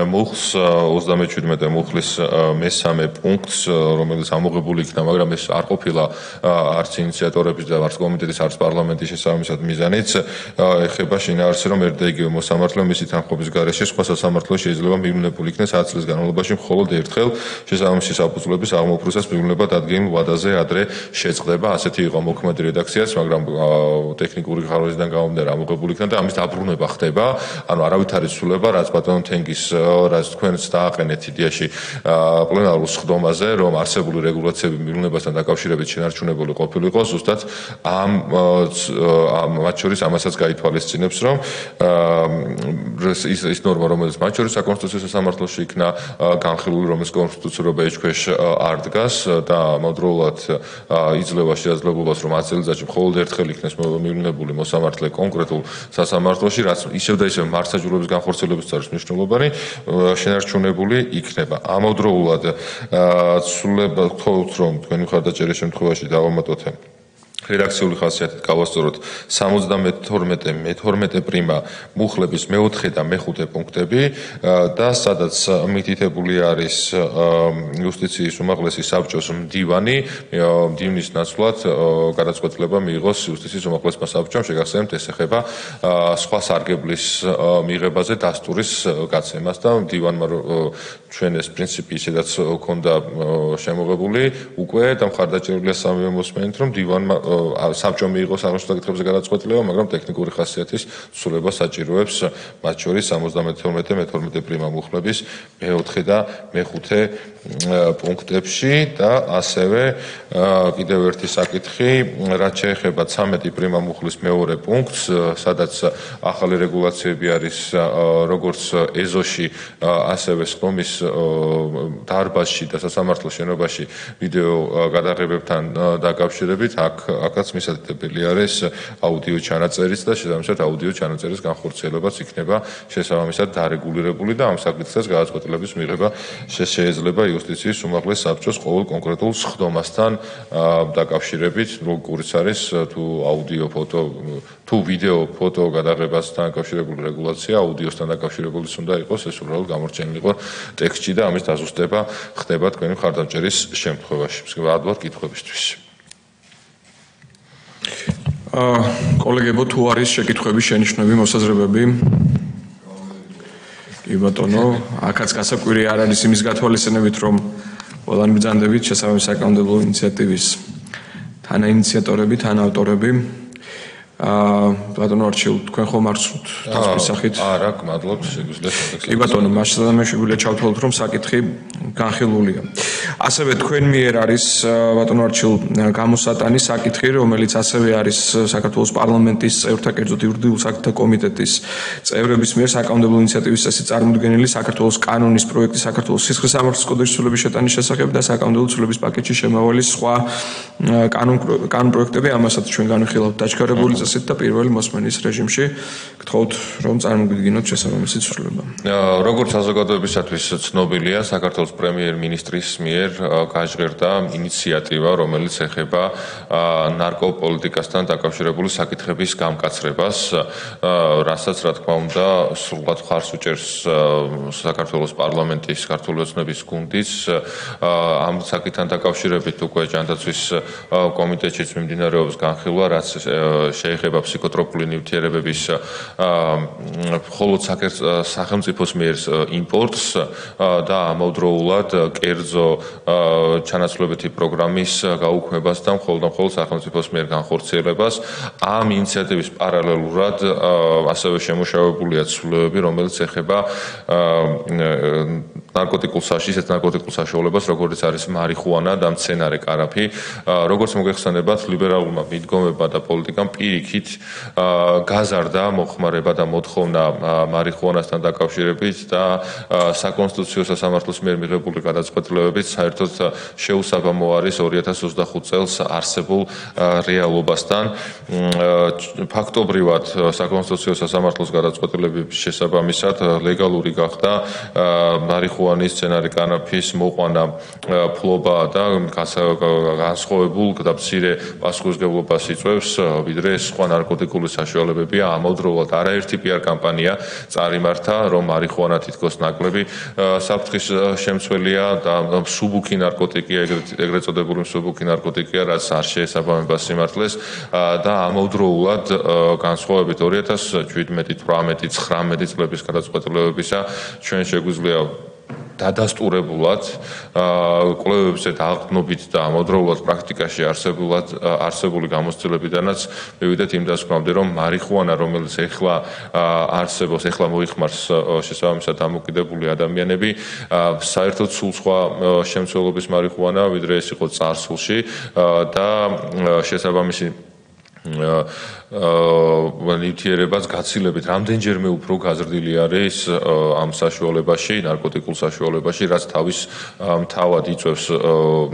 მუხლს 37 მუხლის მესამე პუნქტს, რომელიც ამოღებული იქნა, მაგრამ ეს არ ყოფილა არც ინიციატორების და არც კომიტეტის, არც პარლამენტის შესაბამისად მიზანიც, ეხება შინაარსს, რომ ერთ და იგივე მოსამართლე მისი თანხმობის გარეშე სხვა სასამართლოში შეიძლება მივლინებული იქნეს 10 წლის განმავლობაში მხოლოდ ერთხელ შესაბამისი საფუძვლების აღმოფხვრისას მივლინებად ადგენილ ვადაზე ადრე შეწყდება. ასეთი იყო მოქმედი რედაქციაც, მაგრამ ტექნიკური ხარვეზიდან გამომდინარე ამოღებული იქნა და ამის დაბრუნება ხდება. ანუ არავითარი ცვლილება, რაც ბატონო თენგის, რაც თქვენც დააყენეთ იდეაში პლენარულ სხდომაზე, რომ არსებული რეგულაციები მივლინებასთან დაკავშირებით შენარჩუნებული ყოფილიყო, ზუსტად მათ შორის ამასაც გაითვალისწინებს, რომ ის ნორმა, რომელიც მათ შორის საკონსტიტუციო სასამართლოში იქნა განხილული, რომელიც კონსტიტუციურობა ეჭქვეშ არ დგას და ამავდროულად იძლევა შესაძლებლობას, რომ 10 წელიწადში მხოლოდ ერთხელ იქნეს მივლინებული მოსამართლე კონკრეტულ სასამართლოში, რაც ისევ და ისევ მართლმსაჯულების განხორციელების არის მნიშვნელოვანი, შენარჩუნებული იქნება. ამავდროულად ცვლილება თხოვთ, რომ თქვენი მხარდაჭერის შემთხვევაში დავამატოთ რედაქციული ხასიათით გავასწოროთ 72 პრიმა მუხლების მე-4 და მე-5 პუნქტები და სადაც მითითებული არის იუსტიციის უმაღლესი საბჭოს მდივანი, მდივნის ნაცვლად გადაწყვეტილება მიიღოს იუსტიციის უმაღლესმა საბჭომ, შეგახსენებთ, ეს ეხება სხვა სარგებლის მიღებაზე დასტურის გაცემას და მდივანმა ჩვენ ეს პრინციპი ისედაც ჰქონდა შემოღებული უკვე და მხარდაჭერილია სამივე მოსმენით, რომ მდივანმა საბჭომ მიიღო სამართლის საკითხებზე გადაწყვეტილება, მაგრამ ტექნიკური ხასიათის ცვლილება საჭიროებს მათ შორის 72 პრიმა მუხლების მე-4 და მე-5 პუნქტებში და ასევე კიდევ ერთი საკითხი, რაც შეეხება 13 პრიმა მუხლის მეორე პუნქტს, სადაც ახალი რეგულაციები არის როგორც ეზოში, ასევე სხდომის დარბაზში და სასამართლო შენობაში ვიდეო გადაღებებთან დაკავშირებით, აქაც მისადებელი არის აუდიო ჩანაწერიც და შესაბამისად აუდიო ჩანაწერის განხორციელებაც იქნება შესაბამისად დარეგულირებული და ამ საკითხის გადაწყვეტილების მიღება შეიძლება იუსტიციის უმაღლეს საბჭოს ყოველ კონკრეტულ სხდომასთან დაკავშირებით, როგორიც არის თუ აუდიო, ფოტო, თუ ვიდეო, ფოტო გადაღებასთან დაკავშირებული რეგულაცია, აუდიოსთან დაკავშირებული უნდა იყოს, ეს უბრალოდ გამორჩენილი იყო ტექსტში და ამის დაზუსტება ხდება თქვენი მხარდამჭერის შემთხვევაში. მსგავად კითხვებისთვის. კოლეგებო, თუ არის შეკითხვები, შენიშვნები, მოსაზრებები? კი ბატონო, აქაც გასაკვირი არ არის იმის გათვალისწინებით, რომ ყველანი ბრძანდებით შესაბამისი საკანონმდებლო ინიციატივის თანაინიციატორები, თანაავტორები. ბატონო არჩილ, თქვენ ხომ არ ვსურთ თავის სახით? არა, გმადლობთ, შეგვიძლია. კი ბატონო, მაშინ შეგვიძლია ჩავთვალოთ, რომ საკითხი განხილულია. ასევე თქვენ მიერ არის ბატონო არჩილ გამოსატანი საკითხი, რომელიც ასევე არის საქართველოს პარლამენტის წევრთა, კერძოდ იურიდიულ საკითხთა კომიტეტის წევრების მიერ საკანონმდებლო ინიციატივის წესი წარმოდგენილი საქართველოს კანონის პროექტი საქართველოს სისხლის სამართლის კოდექსის ცვლილების შეტანის შესახებ და საკანონმდებლო ცვლილების პაკეტში შემავალი სხვა კანონ პროექტები, ამასაც ჩვენ განვიხილავთ დაჩქარებული წესით და პირველი მოსმენის რეჟიმში. გთხოვთ, რომ წარმოგიდგინოთ შესაბამისი ცვლილება. როგორც საზოგადოებისათვის ცნობილია, საქართველოს პრემიერ-მინისტრის მიერ გაჟღერდა ინიციატივა, რომელიც ეხება ნარკოპოლიტიკასთან დაკავშირებული საკითხების გამკაცრებას, რასაც რა თქმა უნდა, სრულად მხარს უჭერს საქართველოს პარლამენტის ქართული ოცნების გუნდიც. ამ საკითხთან დაკავშირებით უკვე ჯანდაცვის კომიტეტშიც მიმდინარეობს განხილვა, რაც შეეხება ფსიქოტროპული ნივთიერებების მხოლოდ სახელმწიფოს მიერ იმპორტს და ამავდროულად კერძო ჩანაცვლებითი პროგრამის გაუქმებას და მხოლოდ სახელმწიფოს მიერ განხორციელებას. ამ ინიციატივის პარალელურად ასევე შემუშავებულია ცვლილებები, რომელიც ეხება ნარკოტიკულ საშუალებას, როგორც არის მარიხუანა და მცენარე კარაფი. როგორც მოგეხსენებათ, ლიბერალურმა მიდგომებმა და პოლიტიკამ პირიქით გაზარდა მოხმარება და მოთხოვნა მარიხუანასთან დაკავშირებით და საკონსტიტუციო სასამართლოს მიერ მიღებული გადაწყვეტილებებით საერთოდ შეუსაბამო არის 2025 წელს არსებულ რეალობასთან. ფაქტობრივად საკონსტიტუციო სასამართლოს გადაწყვეტილებების შესაბამისად ლეგალური გახდა მარიხუანის მცენარე კარაფის მოყვანა ფლობა და განსხვავებულ და მცირე პასუხისმგებლობას იწვევს ვიდრე სხვა ნარკოტიკული საშუალებებია. ამავდროულად არაერთი PR კამპანია წარიმართა, რომ მარიხუანა თითქოს ნაკლები საფრთხის შემცველია და მსუბუქი ნარკოტიკია, ეგრეთ წოდებული მსუბუქი ნარკოტიკია, რაც არ შეესაბამება სიმართლეს და ამავდროულად განსხვავებით 2017-18-19 წლების გადაწყვეტილებებისა ჩვენ შეგვიძლია დადასტურებულად კვლევებზე დაყრდნობით და ამავდროულად პრაქტიკაში არსებული გამოცდილებიდანაც მივიდეთ იმ დასკვნამდე, რომ მარიხუანა, რომელიც ეხლა არსებობს, ეხლა მოიხმარს შესაბამისად დამოკიდებული ადამიანები, საერთოდ სულ სხვა შემცველობის მარიხუანა, ვიდრე ეს იყო წარსულში და შესაბამისი ნივთიერებას გაცილებით რამდენჯერმე უფრო გაზრდილი არის ამ საშუალებაში, ნარკოტიკულ საშუალებაში, რაც თავის თავად იწვევს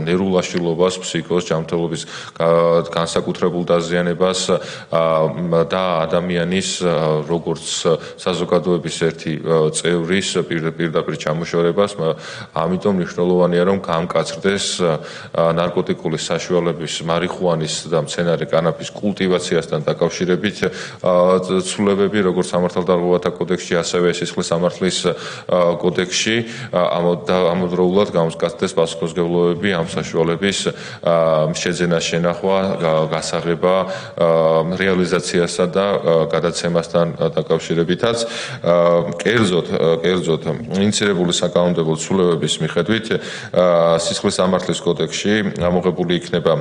ნერვულ აშლილობას, ფსიქოს ჯანმრთელობის განსაკუთრებულ დაზიანებას და ადამიანის როგორც საზოგადოების ერთი წევრის პირდაპირ ჩამოშორებას. ამიტომ მნიშვნელოვანია, რომ გამკაცრდეს ნარკოტიკული საშუალების, მარიხუანის და მცენარე კანაფის კულტივაციასთან დაკავშირებით დაკავშირებით ცვლილებები როგორც სამართალდაღუათთა კოდექსში, ასევე სისხლის სამართლის კოდექსში ამავდროულად გამოსკაცდეს პასუხისმგებლობები ამ საშუალების შეძენა, შენახვა, გასაღება, რეალიზაციასა და გადაცემასთან დაკავშირებითაც. კერძოდ ინიცირებული საკანონმდებლო ცვლილებების მიხედვით სისხლის სამართლის კოდექსში ამოღებული იქნება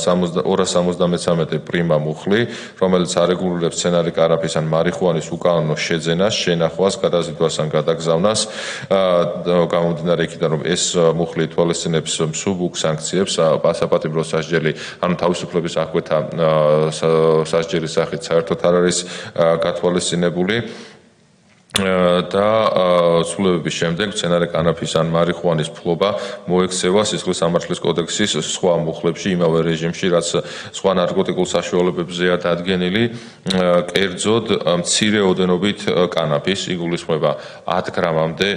273 პრიმა მუხლი, რომელიც არეგულირებს სცენარი კანაფის ან მარიხუანის უკანონო შეძენას, შენახვას, გადაზიდვას ან გადაგზავნას. გამომდინარე იქიდან, რომ ეს მუხლი ითვალისწინებს მსუბუქ სანქციებს, პასაპატიმრო სასჯელი, ანუ თავისუფლების აღკვეთა სასჯელის სახით საერთოდ არ არის გათვალისწინებული. და ცვლილებების შემდეგ მცენარე კანაფის ან მარიხუანის ფლობა მოექცევა სისხლის სამართლის კოდექსის სხვა მუხლებში იმავე რეჟიმში, რაც სხვა ნარკოტიკულ საშუალებებზეა დადგენილი. კერძოდ მცირე ოდენობით კანაფის, იგულისხმება 10 გრამამდე,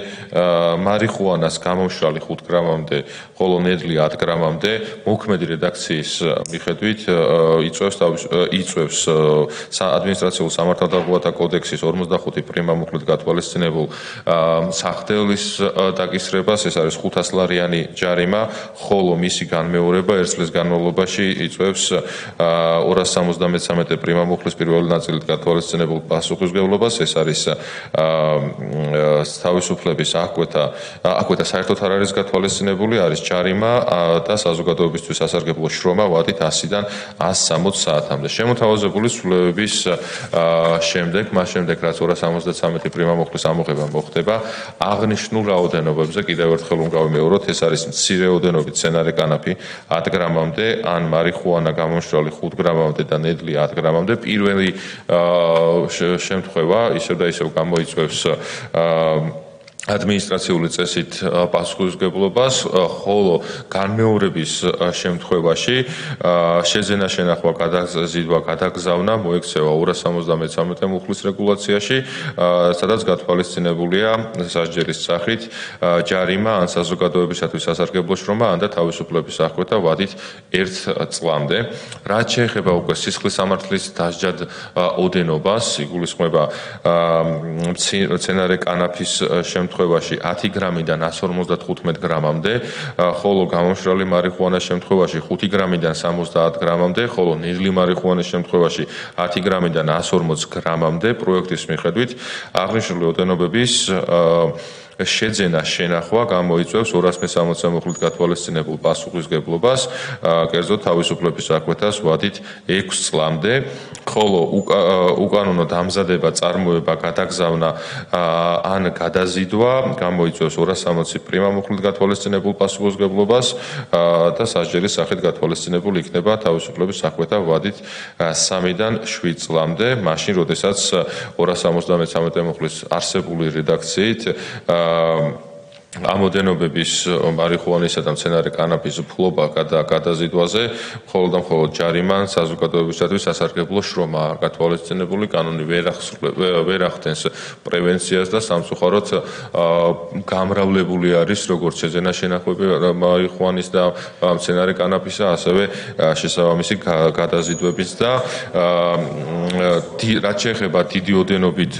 მარიხუანას გამომშრალი 5 გრამამდე, ხოლო ნედლი 10 გრამამდე, მოქმედი რედაქციის მიხედვით იწვევს ადმინისტრაციულ სამართალდაღუათთა კოდექსის 45 პრიმა მუხლით გათვალისწინებულ სახდელის დაკისრებას, ეს არის 500 ლარიანი ჯარიმა, ხოლო მისი განმეორება 1 წლის განმავლობაში იწვევს 273 პრიმა მუხლის პირველი ნაწილით გათვალისწინებულ პასუხისმგებლობას, ეს არის თავისუფლების აღკვეთა საერთოდ არ არის გათვალისწინებული, არის ჯარიმა და საზოგადოებისთვის სასარგებლო შრომა ვადით 100-დან 160 საათამდე. შემოთავაზებული ცვლილებების შემდეგ, მას შემდეგ რაც 273 პრიმა მუხლის ამოღება მოხდება, აღნიშნულ რაოდენობებზე კიდევ ერთხელ უნდა გავიმეოროთ, ეს არის მცირე ოდენობით მცენარე კანაფი 10 გრამამდე, ან მარიხუანა გამომშრალი 5 გრამამდე და ნედლი 10 გრამამდე. პირველი შემთხვევა ისევ და ისევ გამოიწვევს ადმინისტრაციული წესით პასუხისმგებლობას, ხოლო განმეორების შემთხვევაში შეძენა, შენახვა, გადაზიდვა, გადაგზავნა მოექცევა 273 მუხლის რეგულაციაში, სადაც გათვალისწინებულია სასჯელის სახით ჯარიმა ან საზოგადოებისათვის სასარგებლო შრომა, ან და თავისუფლების აღკვეთა ვადით 1 წლამდე. რაც შეეხება უკვე სისხლის სამართლის დასჯად ოდენობას, იგულისხმება მცენარე კანაფის შემთხვევაში 10 გრამიდან 155 გრამამდე, ხოლო გამომშრალი მარიხუანას შემთხვევაში 5 გრამიდან 70 გრამამდე, ხოლო ნედლი მარიხუანის შემთხვევაში 10 გრამიდან 140 გრამამდე. პროექტის მიხედვით აღნიშნული ოდენობების შეძენა, შენახვა გამოიწვევს 260 მუხლით გათვალისწინებულ პასუხისმგებლობას, კერძოდ თავისუფლების აღკვეთას ვადით 6 წლამდე, ხოლო უკანონო დამზადება, წარმოება, გადაგზავნა ან გადაზიდვა გამოიწვევს 260 პრიმა მუხლით გათვალისწინებულ პასუხისმგებლობას და სასჯელის სახით გათვალისწინებული იქნება თავისუფლების აღკვეთა ვადით 3-დან 7 წლამდე, მაშინ როდესაც 273 მუხლის არსებული რედაქციით ამოდენობების მარიხუანისა და მცენარე კანაფის ფლობა გადაზიდვაზე მხოლოდ ჯარიმან საზოგადოებისათვის სასარგებლო შრომა გათვალისწინებული. კანონი ვერ ახდენს პრევენციას და სამწუხაროდ გამრავლებული არის როგორც შეძენა, შენახვები მარიხუანის და მცენარე კანაფისა, ასევე შესაბამისი გადაზიდვების და რაც შეეხება დიდი ოდენობით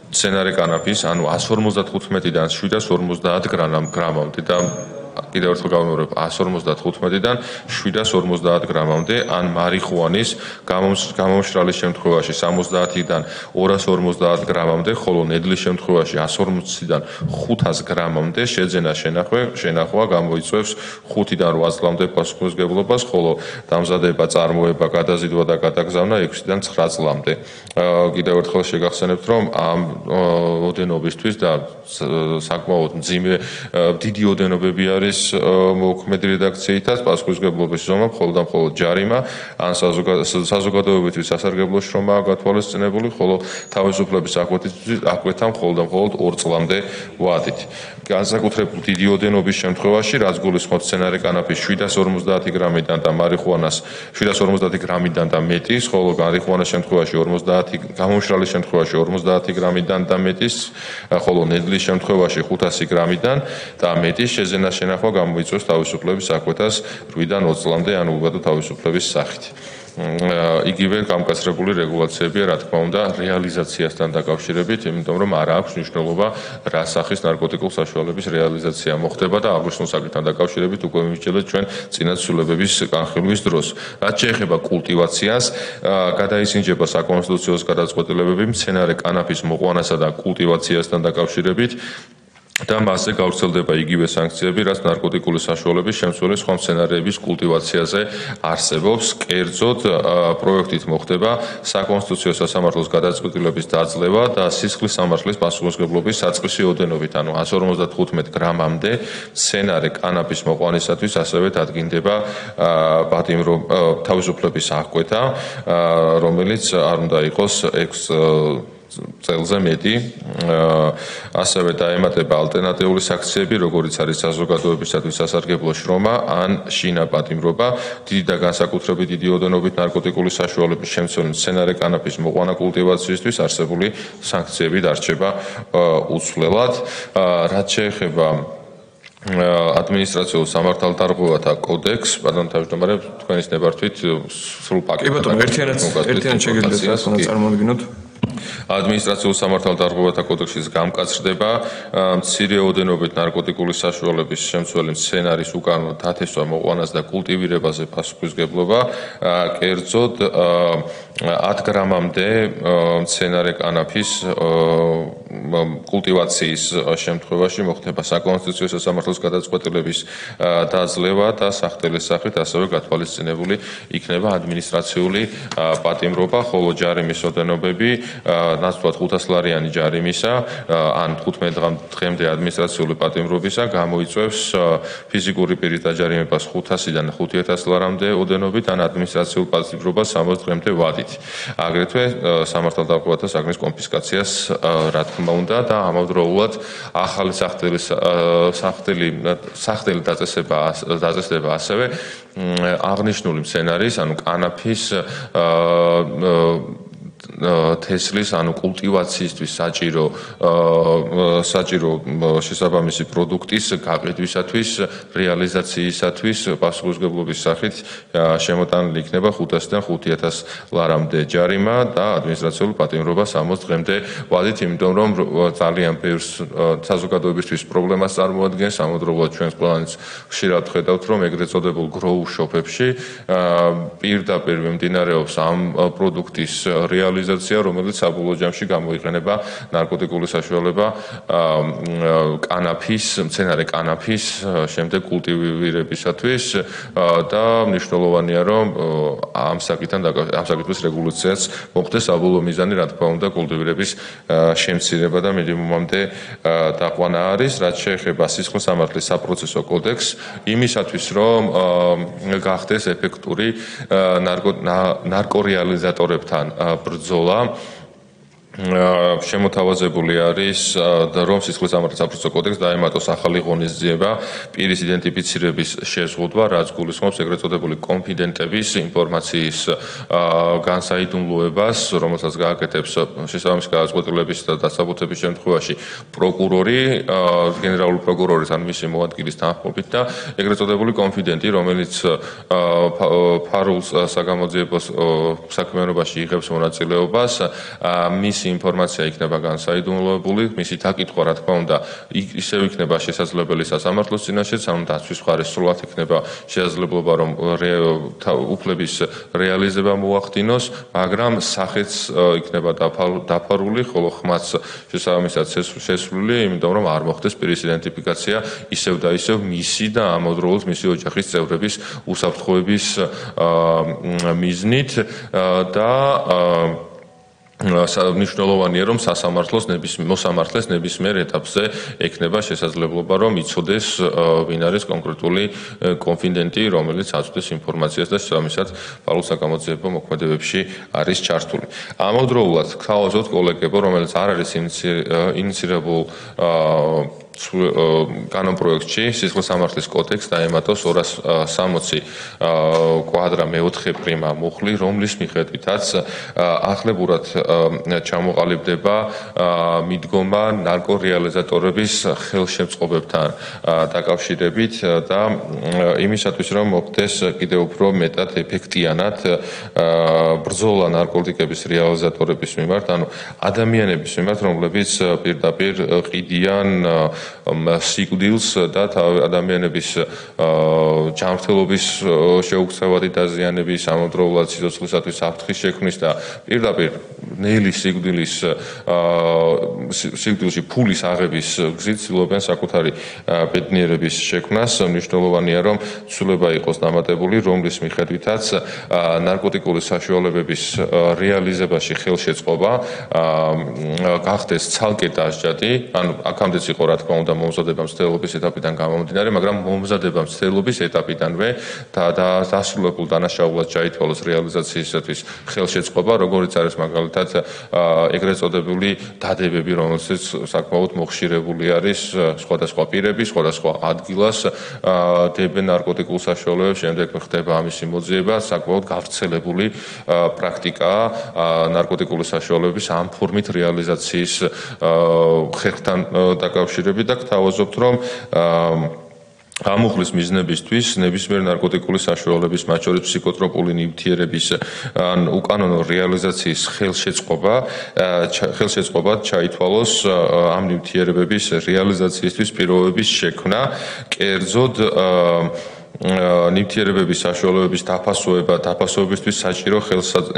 მცენარე კანაფის, ანუ 155-დან 750 გრამამდე და კიდევ ერთხელ გავიმეორებ 155-დან 750 გრამამდე, ან მარიხუანის გამომშრალის შემთხვევაში 70-დან 250 გრამამდე, ხოლო ნედლის შემთხვევაში 140-დან 500 გრამამდე შეძენა, შენახვა გამოიწვევს 5-დან 8 წლამდე პასუხისმგებლობას, ხოლო დამზადება, წარმოება, გადაზიდვა და გადაგზავნა 6-დან 9 წლამდე. კიდევ ერთხელ შეგახსენებთ, რომ ამ ოდენობისთვის და საკმაოდ მძიმე დიდი ოდენობები არის მოქმედი რედაქციითაც პასუხისმგებლობის ზომა მხოლოდ ჯარიმა ან საზოგადოებისთვის სასარგებლო შრომაა გათვალისწინებული, ხოლო თავისუფლების აღკვეთა მხოლოდ 2 წლამდე ვადით. განსაკუთრებით დიდი ოდენობის შემთხვევაში, რაც გულისხმობს მცენარე კანაფის 750 გრამიდან და მარიხუანას 750 გრამიდან და მეტის, ხოლო მარიხუანას შემთხვევაში 50 გამომშრალის შემთხვევაში 50 გრამიდან და მეტის, ხოლო ნედლის შემთხვევაში 500 გრამიდან და მეტის შეძენა, შენახვა გამოიწვევს თავისუფლების აღკვეთას 8-დან 20 წლამდე, ანუ უბრალოდ თავისუფლების სახით. იგივე გამკაცრებული რეგულაციებია, რა თქმა უნდა, რეალიზაციასთან დაკავშირებით, იმიტომ რომ არ აქვს მნიშვნელობა რა სახის ნარკოტიკულ საშუალების რეალიზაცია მოხდება და აღნიშნულ საკითხთან დაკავშირებით უკვე მივიჩნდეთ ჩვენ წინასწრებების განხილვის დროს. რაც შეეხება კულტივაციას, გადაისინჯება საკონსტიტუციო გადაწყვეტილებები მცენარე კანაფის მოყვანასა და კულტივაციასთან დაკავშირებით. და მასზე გავრცელდება იგივე სანქციები, რაც ნარკოტიკული საშუალების შემცველი სხვა მცენარეების კულტივაციაზე არსებობს. კერძოდ, პროექტით მოხდება საკონსტიტუციო სასამართლოს გადაწყვეტილების დაძლევა და სისხლის სამართლის პასუხისმგებლობის საწყისი ოდენობით, ანუ 155 გრამამდე მცენარე კანაფის მოყვანისათვის ასევე დადგინდება თავისუფლების აღკვეთა, რომელიც არ უნდა იყოს 6 წელზე მეტი. ასევე დაემატება ალტერნატიული საქციები, როგორიც არის საზოგადოებისათვის სასარგებლო შრომა ან შინა პატიმრობა, დიდი და განსაკუთრებით დიდი ოდენობით ნარკოტიკული საშუალების შემცველი მცენარე კანაფის მოყვანა კულტივაციისთვის არსებული სანქციები დარჩება უცვლელად. რაც შეეხება ადმინისტრაციულ სამართალდარღვევათა კოდექს, პარლამენტ თავმჯდომარე, თქვენის ნებართვით სრულ პაკეტს. კი ბატონო, ერთიანად შეგიძლიათ წარმოვიდგინოთ. ადმინისტრაციულ სამართალდარღვევათა კოდექსის გამკაცრდება მცირე ოდენობით ნარკოტიკული საშუალების შემცველი მცენარის უკანონო დათესვა, მოყვანას და კულტივირებაზე პასუხისმგებლობა, კერძოდ 10 გრამამდე მცენარე კანაფის კულტივაციის შემთხვევაში მოხდება საკონსტიტუციო სასამართლოს გადაწყვეტილების დაძლევა და სახდელის სახით ასევე გათვალისწინებული იქნება ადმინისტრაციული პატიმრობა, ხოლო ჯარიმის ოდენობები ნაცვლად 500 ლარიანი ჯარიმისა ან 15 დღემდე ადმინისტრაციული პატიმრობისა გამოიწვევს ფიზიკური პირის დაჯარიმებას 500-დან 5000 ლარამდე ოდენობით ან ადმინისტრაციულ პატიმრობას 60 დღემდე ვადით. აგრეთვე სამართალდარღვევათა საგნის კონფისკაციას რა თქმა უნდა და ამავდროულად ახალი სახდელი დაწესება ასევე აღნიშნული მცენარის, ანუ კანაფის თესლის, ანუ კულტივაციისთვის საჭირო შესაბამისი პროდუქტის გაყიდვისათვის, რეალიზაციისათვის პასუხისმგებლობის სახით შემოტანილი იქნება 500-დან 5000 ლარამდე ჯარიმა და ადმინისტრაციული პატიმრობა 60 დღემდე ვადით, იმიტომ რომ ძალიან ბევრს საზოგადოებისთვის პრობლემას წარმოადგენს, ამავდროულად ჩვენს ყველანიც ხშირად ხედავთ, რომ ეგრეთ წოდებულ grow shop-ებში პირდაპირ მიმდინარეობს ამ პროდუქტის რეალიზაცია, რომელიც საბოლოო ჯამში გამოიყენება ნარკოტიკული საშუალება მცენარე კანაფის შემდეგ კულტივირებისათვის და მნიშვნელოვანია, რომ ამ საკითხის რეგულაციაც მოხდეს. საბოლოო მიზანი, რა თქმა უნდა, კულტივირების შემცირება და მინიმუმამდე დაყვანა არის. რაც შეეხება სისხლის სამართლის საპროცესო კოდექსს, იმისათვის, რომ გახდეს ეფექტური ნარკორეალიზატორებთან ბრძოლა, შემოთავაზებული არის, რომ სისხლის სამართლის საპროცესო კოდექსს დაემატოს ახალი ღონისძიება პირის იდენტიფიცირების შეზღუდვა, რაც გულისხმობს ეგრეთ წოდებული კონფიდენტების ინფორმაციის განსაიდუმლოებას, რომელსაც გააკეთებს შესაბამისი გადაწყვეტილების და დასაბუთების შემთხვევაში პროკურორი, გენერალური პროკურორის ან მისი მოადგილის თანხმობით და ეგრეთ წოდებული კონფიდენტი, რომელიც ფარულს საგამოძიებო საქმიანობაში იღებს მონაწილეობას, მისი ინფორმაცია იქნება განსაიდუმლოებული, მისი დაკითხვა, რა თქმა უნდა, ისევ იქნება შესაძლებელი სასამართლოს წინაშეც, ანუ დაცვის მხარეს სრულად იქნება შესაძლებლობა, რომ უფლების რეალიზება მოახდინოს, მაგრამ სახეც იქნება დაფარული, ხოლო ხმაც შესაბამისად შესრულილი, იმიტომ რომ არ მოხდეს პირის იდენტიფიკაცია ისევ და ისევ მისი და ამავდროულად მისი ოჯახის წევრების უსაფრთხოების მიზნით და მნიშვნელოვანია, რომ მოსამართლეს ნებისმიერ ეტაპზე ექნება შესაძლებლობა, რომ იცოდეს ვინ არის კონკრეტული კონფიდენტი, რომელიც აწვდის ინფორმაციას და შესაბამისად ფარულ საგამოძიებო მოქმედებებში არის ჩართული. ამავდროულად, გთავაზობთ კოლეგებო, რომელიც არ არის ინიციირებულ კანონპროექტში სისხლის სამართლის კოდექსს დაემატოს 260 კვადრა მეოთხე პრიმა მუხლი, რომლის მიხედვითაც ახლებურად ჩამოყალიბდება მიდგომა ნარკორეალიზატორების ხელშემწყობებთან დაკავშირებით და იმისათვის რომ მოხდეს კიდევ უფრო მეტად ეფექტიანად ბრძოლა ნარკოტიკების რეალიზატორების მიმართ, ანუ ადამიანების მიმართ, რომლებიც პირდაპირ ყიდიან სიკვდილს და ადამიანების ჯანმრთელობის შეუქცევადი დაზიანების, ამავდროულად სიცოცხლისათვის საფრთხის შექმნის და პირდაპირ ნელი სიკვდილში ფულის აღების გზით ცდილობენ საკუთარი ბედნიერების შექმნას. მნიშვნელოვანია, რომ ცვლილება იყოს დამატებული, რომლის მიხედვითაც ნარკოტიკული საშუალებების რეალიზებაში ხელშეწყობა გახდეს ცალკე დასჯადი, ანუ აქამდეც იყო რა თქმა უნდა მომზადება მცდელობის ეტაპიდან გამომდინარე, მაგრამ მომზადება მცდელობის ეტაპიდანვე და დასრულებულ დანაშაულად ჩაითვალოს რეალიზაციისათვის ხელშეწყობა, როგორც არის მაგალითად ეგრეთ წოდებული დადებები, რომელსაც საკმაოდ მოხშირებული არის სხვადასხვა პირები, სხვადასხვა ადგილას დებენ ნარკოტიკულ საშუალებებს, შემდეგ ხდება ამისი მოძიება, საკმაოდ გავრცელებული პრაქტიკაა ნარკოტიკული საშუალებების ამ ფორმით რეალიზაციის ხერხთან დაკავშირებით და გთავაზობთ, რომ ამუხლის მიზნებისთვის ნებისმიერ ნარკოტიკული საშუალების, მათ შორის ფსიქოტროპული ნივთიერების ან უკანონო რეალიზაციის ხელშეწყობა ჩაითვალოს ამ ნივთიერებების რეალიზაციისთვის პირობების შექმნა, კერძოდ ნივთიერებების საშუალებების დაფასოებისთვის საჭირო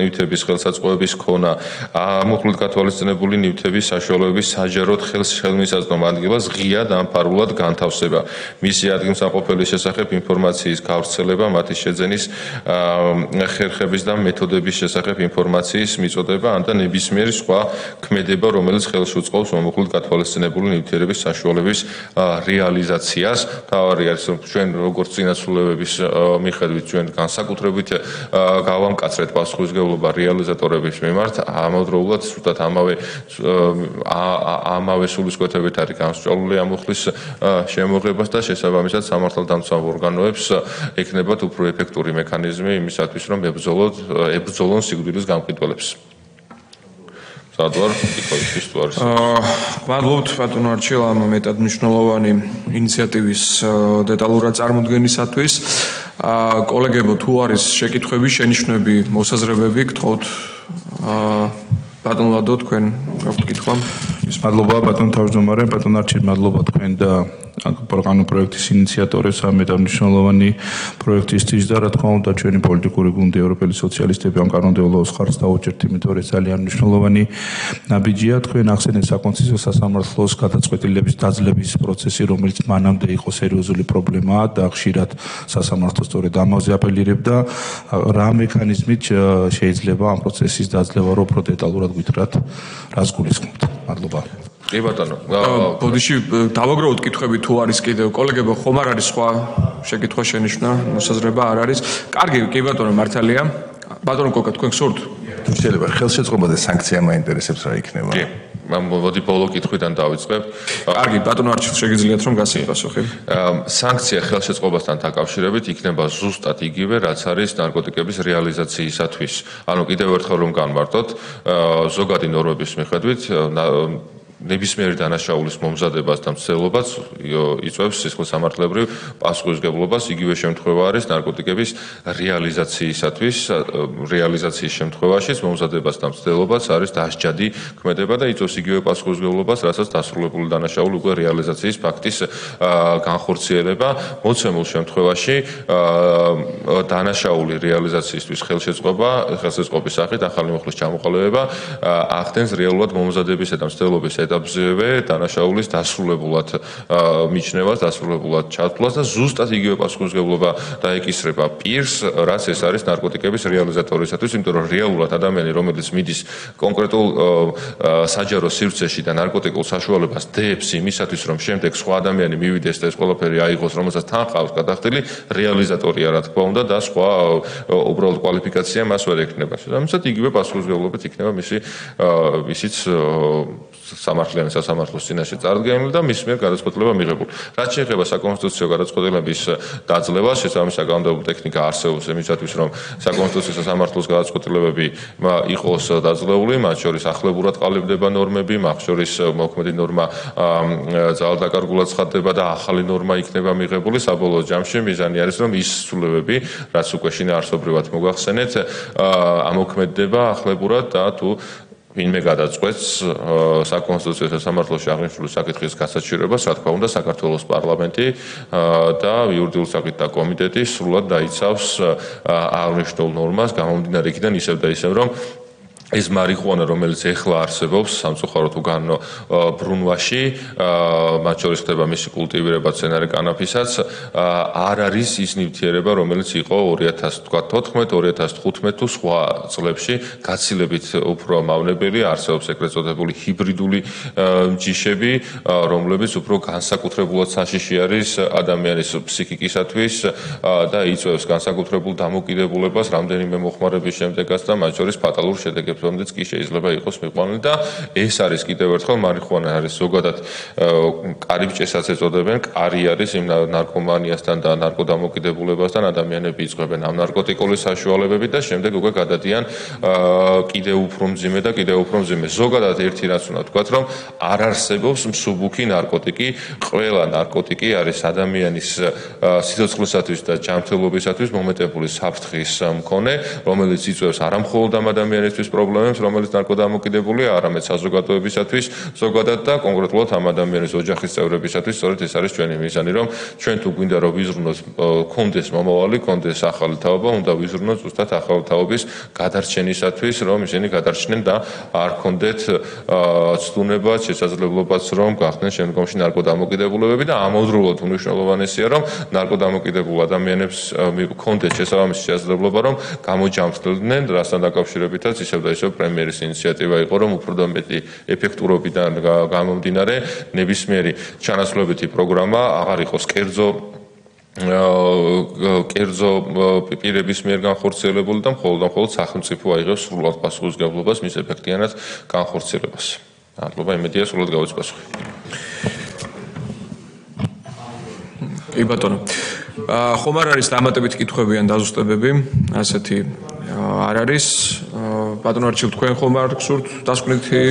ნივთების ხელსაწყოების ქონა, ამუხლით გათვალისწინებული ნივთების საშუალებების საჯაროდ ხელმისაწვდომ ადგილას ღია დამფარულად განთავსება, მისი ადგილმსამყოფელის შესახებ ინფორმაციის გავრცელება, მათი შეძენის ხერხების და მეთოდების შესახებ ინფორმაციის მიწოდება, ან და ნებისმიერი სხვა ქმედება, რომელიც ხელს უწყობს ამუხლით გათვალისწინებული ნივთიერების საშუალების რეალიზაციას. თავარი არის, რომ ჩვენ როგორც წინასრულებების მიხედვით ჩვენ განსაკუთრებით გავამკაცრეთ პასუხისმგებლობა რეალიზატორების მიმართ, ამავდროულად სულაც ამავე სულისკვეთებით არის განსწავლული ამუხლის შემოღებას და შესაბამისად სამართალდამცავ ორგანოებს ექნებათ უფრო ეფექტური მექანიზმი იმისათვის, რომ ებრძოლონ სიკვდილის გამყიდველებს. მადლობთ ბატონო არჩილ ამ მეტად მნიშვნელოვანი ინიციატივის დეტალურად წარმოდგენისათვის. კოლეგებო, თუ არის შეკითხვები, შენიშვნები, მოსაზრებები, გთხოვთ ბატონ ლადო, თქვენ გაქვთ კითხვა? მადლობა ბატონ თავმჯდომარე, ბატონ არჩილ, მადლობა თქვენ და პროგრამის პროექტის ინიციატორებს ამ მეტამნიშნულოვანი პროექტისთვის და რა თქმა უნდა ჩვენი პოლიტიკური გუნდი ევროპელი სოციალისტები ამ კანონმდებლობის ხარჯს დაუჭერთ, იმიტომ რომ ძალიან მნიშვნელოვანი ნაბიჯია. თქვენ ახსენეთ საკონსტიტუციო სასამართლოს გადაწყვეტილების დაძლევის პროცესი, რომელიც მანამდე იყო სერიოზული პრობლემა და ხშირად სასამართლო სწორედ ამაზე აპელირებდა. რა მექანიზმით შეიძლება ამ პროცესის დაძლევა რო უფრო დეტალურად გითხრათ, რას გულისხმობთ? მადლობა. კი ბატონო. ბოდიში დავაგროვოთ კითხვები თუ არის კიდევ. კოლეგებო, ხომ არ არის სხვა შეკითხვა, შენიშვნა, მოსაზრება არ არის? კარგი, კი ბატონო, მართალია. ბატონო კოკა, თქვენ გსურთ? თუ შეიძლება ხელშეწყობა და სანქცია მაინტერესებს რა იქნება? კი. მოდი ბოლო კითხვიდან დავიწყებ. კარგი, ბატონო არჩილ, შეგიძლიათ რომ გასცეთ პასუხი. სანქცია ხელშეწყობასთან დაკავშირებით იქნება ზუსტად იგივე, რაც არის ნარკოტიკების რეალიზაციისათვის. ანუ კიდევ ერთხელ რომ განმარტოთ, ზოგადი ნორმების მიხედვით ნებისმიერი დანაშაულის მომზადებას და მცდელობას იწვევს სისხლისამართლებრივ პასუხისმგებლობას. იგივე შემთხვევა არის ნარკოტიკების რეალიზაციის შემთხვევაშიც მომზადებას და მცდელობას არის დასჯადი ქმედება და იწვევს იგივე პასუხისმგებლობას, რასაც დასრულებული დანაშაული უკვე რეალიზაციის ფაქტის განხორციელება. მოცემულ შემთხვევაში დანაშაული რეალიზაციისთვის ხელშეწყობის სახით ახალი მუხლის ჩამოყალიბება ახდენს რეალურად მომზადებისა და მცდელობის ეტაპზევე დანაშაულის დასრულებულად მიჩნევას, დასრულებულად ჩათვლას და ზუსტად იგივე პასუხისმგებლობა დაეკისრება პირს, რაც ეს არის ნარკოტიკების რეალიზატორისათვის, იმიტომ რომ რეალურად ადამიანი, რომელიც მიდის კონკრეტულ საჯარო სივრცეში და ნარკოტიკულ საშუალებას დებს იმისათვის, რომ შემდეგ სხვა ადამიანი მივიდეს და ეს ყველაფერი აიღოს, რომელსაც თან ყავს გადახდილი, რეალიზატორია რა თქმა უნდა და სხვა უბრალოდ კვალიფიკაცია მას ვერ ექნება. ამისად იგივე პასუხისმგებლობით იქნება მისიც სამართლიანი სასამართლოს წინაშე წარდგენილი და მის მიერ გადაწყვეტილება მიღებული. რაც შეეხება საკონსტიტუციო გადაწყვეტილების დაძლევას, შესაბამისი საკანონმდებლო ტექნიკა არსებობს იმისათვის, რომ საკონსტიტუციო სასამართლოს გადაწყვეტილებები იყოს დაძლეული, მათ შორის ახლებურად ყალიბდება ნორმები, მათ შორის მოქმედი ნორმა ძალადაკარგულად ცხადდება და ახალი ნორმა იქნება მიღებული. საბოლოო ჯამში მიზანი არის, რომ ის ცვლილებები, რაც უკვე შინაარსობრივად მოგახსენეთ, ამოქმედდება ახლებურად და თუ ვინმე გადაწყვეტს საკონსტიტუციო სასამართლოში აღნიშნული საკითხის გასაჩივრებას, რა თქმა უნდა, საქართველოს პარლამენტი და იურიდიული საკითხთა კომიტეტი სრულად დაიცავს აღნიშნულ ნორმას გამომდინარე იქიდან ისევ და ისევ, რომ ეს მარიხუანა, რომელიც ეხლა არსებობს სამწუხაროდ უგანო ბრუნვაში, მათ შორის ხდება მისი კულტივირება მცენარე კანაფისაც, არ არის ის ნივთიერება, რომელიც იყო 2014-2015 თუ სხვა წლებში გაცილებით უფრო მავნებელი, არსებობს ეგრეთ წოდებული ჰიბრიდული ჯიშები, რომლებიც უფრო განსაკუთრებულად საშიში არის ადამიანის ფსიქიკისათვის და იწვევს განსაკუთრებულ დამოკიდებულებას რამდენიმე მოხმარების შემდეგაც და მათ შორის ფატალურ შედეგებს რომდეც კი შეიძლება იყოს მიყვანილი და ეს არის კიდევ ერთხელ მარიხუანა არის ზოგადად კარიბჭესაც ეწოდებენ, კარი არის იმ ნარკომანიასთან და ნარკოდამოკიდებულებასთან ადამიანები იწყებენ ამ ნარკოტიკული საშუალებებით და შემდეგ უკვე გადადიან კიდევ უფრო მძიმე და კიდევ უფრო მძიმე. ზოგადად ერთი რაც უნდა ვთქვათ, რომ არ არსებობს მსუბუქი ნარკოტიკი, ყველა ნარკოტიკი არის ადამიანის სიცოცხლისათვის და ჯანმრთელობისათვის მომეტებული საფრთხის მქონე, რომელიც იწვევს არა მხოლოდ ამ ადამიანისთვის პრობლემებს, რომელიც ნარკოდამოკიდებულია, არამედ საზოგადოებისათვის ზოგადად და კონკრეტულად ამ ადამიანის ოჯახის წევრებისათვის, სწორედ ეს არის ჩვენი მიზანი, რომ ჩვენ თუ გვინდა რომ ვიზრუნოთ, კონდეს მომავალი, კონდეს ახალი თაობა, უნდა ვიზრუნოთ ზუსტად ახალი თაობის გადარჩენისათვის, რომ ისინი გადარჩნენ და არ კონდეთ ცდუნება, შესაძლებლობაც რომ გახდნენ შემდგომში ნარკოდამოკიდებულებები და ამავდროულად უნიშნულოვანესია, რომ ნარკოდამოკიდებულ ადამიანებს კონდეთ შესაბამისი შესაძლებლობა, რომ გამოჯამრთელდნენ, რასთან დაკავშირებითაც ისევ და ისევ პრემიერის ინიციატივა იყო, რომ უფრო და მეტი ეფექტურობიდან გამომდინარე ნებისმიერი ჩანაცვლებითი პროგრამა აღარ იყოს კერძო პირების მიერ განხორციელებული და მხოლოდ სახელმწიფო აიღებს სრულად პასუხისმგებლობას მის ეფექტიანად განხორციელებას. მადლობა, იმედია სრულად გავიც პასუხი. კი ბატონო. ხომ არ არის დამატებით კითხვები ან დაზუსტებები? ასეთი არ არის. ბატონო არჩილ, თქვენ ხომ არ გსურთ დასკვნითი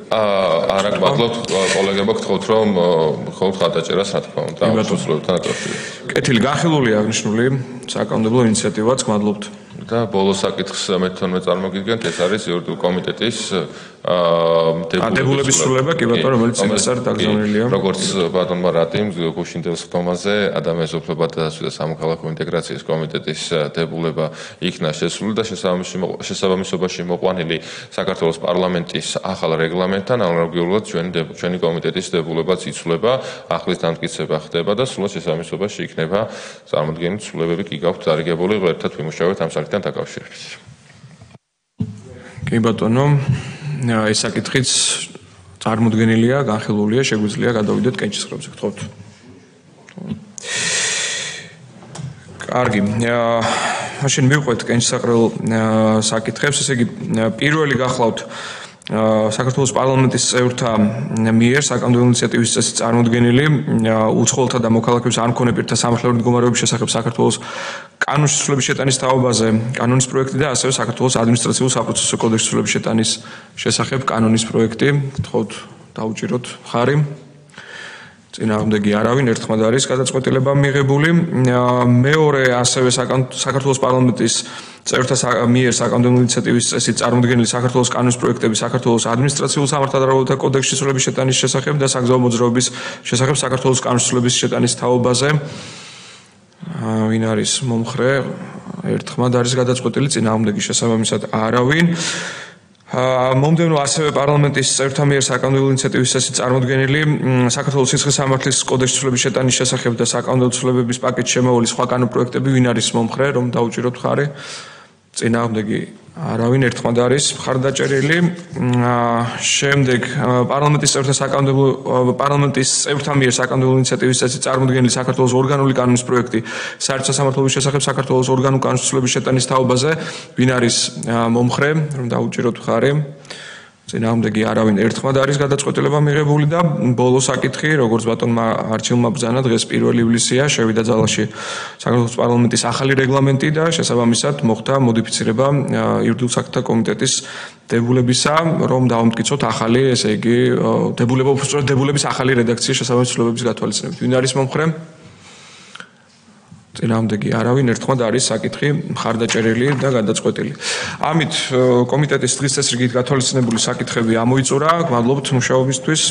არა გმადლობთ კოლეგებო, გთხოვთ რომ მხოლოდ ხალხაჭერას რა თქმა უნდა მოსულობთან დაკავშირებით. კეთილი განხილული აღნიშნული საკანონმდებლო ინიციატივაც, გმადლობთ. და ბოლო საკითხს მე თვითონვე წარმოგიდგენთ, ეს არის იურიდიული კომიტეტის დებულების სრულება, კი ბატონო, რომელიც წინასწარ დაგზავნილია. როგორც ბატონმა რატიმ გუშინდელს ხდომაზე ადამიანის უფლებათა დაცვის და სამოქალაქო ინტეგრაციის კომიტეტის დებულება იქნა შესული და შესაბამისობაში მოყვანილი საქართველოს პარლამენტის ახალ რეგლამენტთან ანალოგიურად ჩვენი კომიტეტის დებულებაც იცვლება, ახლის დამტკიცება ხდება და სრულად შესაბამისობაში იქნება წარმოდგენილი ცვლილებები კი გაქვთ დარიგებული, ერთად ვიმუშავებთ ამ საკითხთან დაკავშირებით. კი ბატონო, ეს საკითხიც წარმოდგენილია, განხილულია, შეგვიძლია გადავიდეთ კენჭისყრებზე, გთხოვთ. კარგი. მაშინ მივყვეთ კენჭისყრელ საკითხებს, ესე იგი პირველი გახლავთ საქართველოს პარლამენტის წევრთა მიერ საკანონმდებლო ინიციატივის წესი წარმოდგენილი უცხოელთა და მოქალაქეების არ მქონე პირთა სამართლებრივი მდგომარეობის შესახებ საქართველოს კანონის ცვლილების შეტანის თაობაზე კანონის პროექტი და ასევე საქართველოს ადმინისტრაციულ საპროცესო კოდექსის ცვლილების შეტანის შესახებ კანონის პროექტი. გთხოვთ დაუჭიროთ მხარი. წინააღმდეგი არავინ, ერთხმად არის გადაწყვეტილება მიღებული. მეორე ასევე საქართველოს პარლამენტის წევრთა მიერ საკანონმდებლო ინიციატივის წესით წარმოდგენილი საქართველოს კანონის პროექტები საქართველოს ადმინისტრაციულ სამართალდამცავთა კოდექსის ცვლილების შეტანის შესახებ და საგზაო მოძრაობის შესახებ საქართველოს კანონის ცვლილების შეტანის თაობაზე. ვინ არის მომხრე? ერთხმად არის გადაწყვეტილი, წინააღმდეგი შესაბამისად არავინ. მომდევნო ასევე პარლამენტის წევრთა მიერ საკანონმდებლო ინიციატივის წესით წარმოდგენილი საქართველოს სისხლის სამართლის კოდექსის ცვლილების შეტანის შესახებ და საკანონმდებლო ცვლილებების პაკეტში შემოვალი სხვა კანონ პროექტები, ვინ არის მომხრე, რომ დაუჭიროთ მხარი? წინააღმდეგი არავინ, ერთხმად არის მხარდაჭერილი. შემდეგ პარლამენტის წევრთა მიერ საკანონმდებლო ინიციატივის წესით წარმოდგენილი საქართველოს ორგანული კანონის პროექტი საერთო სამართლობის შესახებ საქართველოს ორგანულ კანონის ცვლილების შეტანის თაობაზე, ვინ არის მომხრე, რომ დაუჭიროთ მხარი? წინააღმდეგი არავინ ერთხმად არის გადაწყვეტილება მიღებული და ბოლო საკითხი, როგორც ბატონმა არჩილმა ბრძანა, დღეს 1 ივლისია, შევიდა ძალაში საქართველოს პარლამენტის ახალი რეგლამენტი და შესაბამისად მოხდა მოდიფიცირება იურიდიულ საქმეთა კომიტეტის დებულებისა, რომ დავამტკიცოთ ახალი, ესე იგი, დებულების ახალი რედაქციის შესაბამისი ცვლილებების გათვალისწინებით. ვინ არის მომხრე? წინააღმდეგი არავინ ერთხმად არის საკითხი მხარდაჭერილი და გადაწყვეტილი. ამით კომიტეტის დღის წესრიგით გათვალისწინებული საკითხები ამოიწურა. გმადლობთ მუშაობისთვის.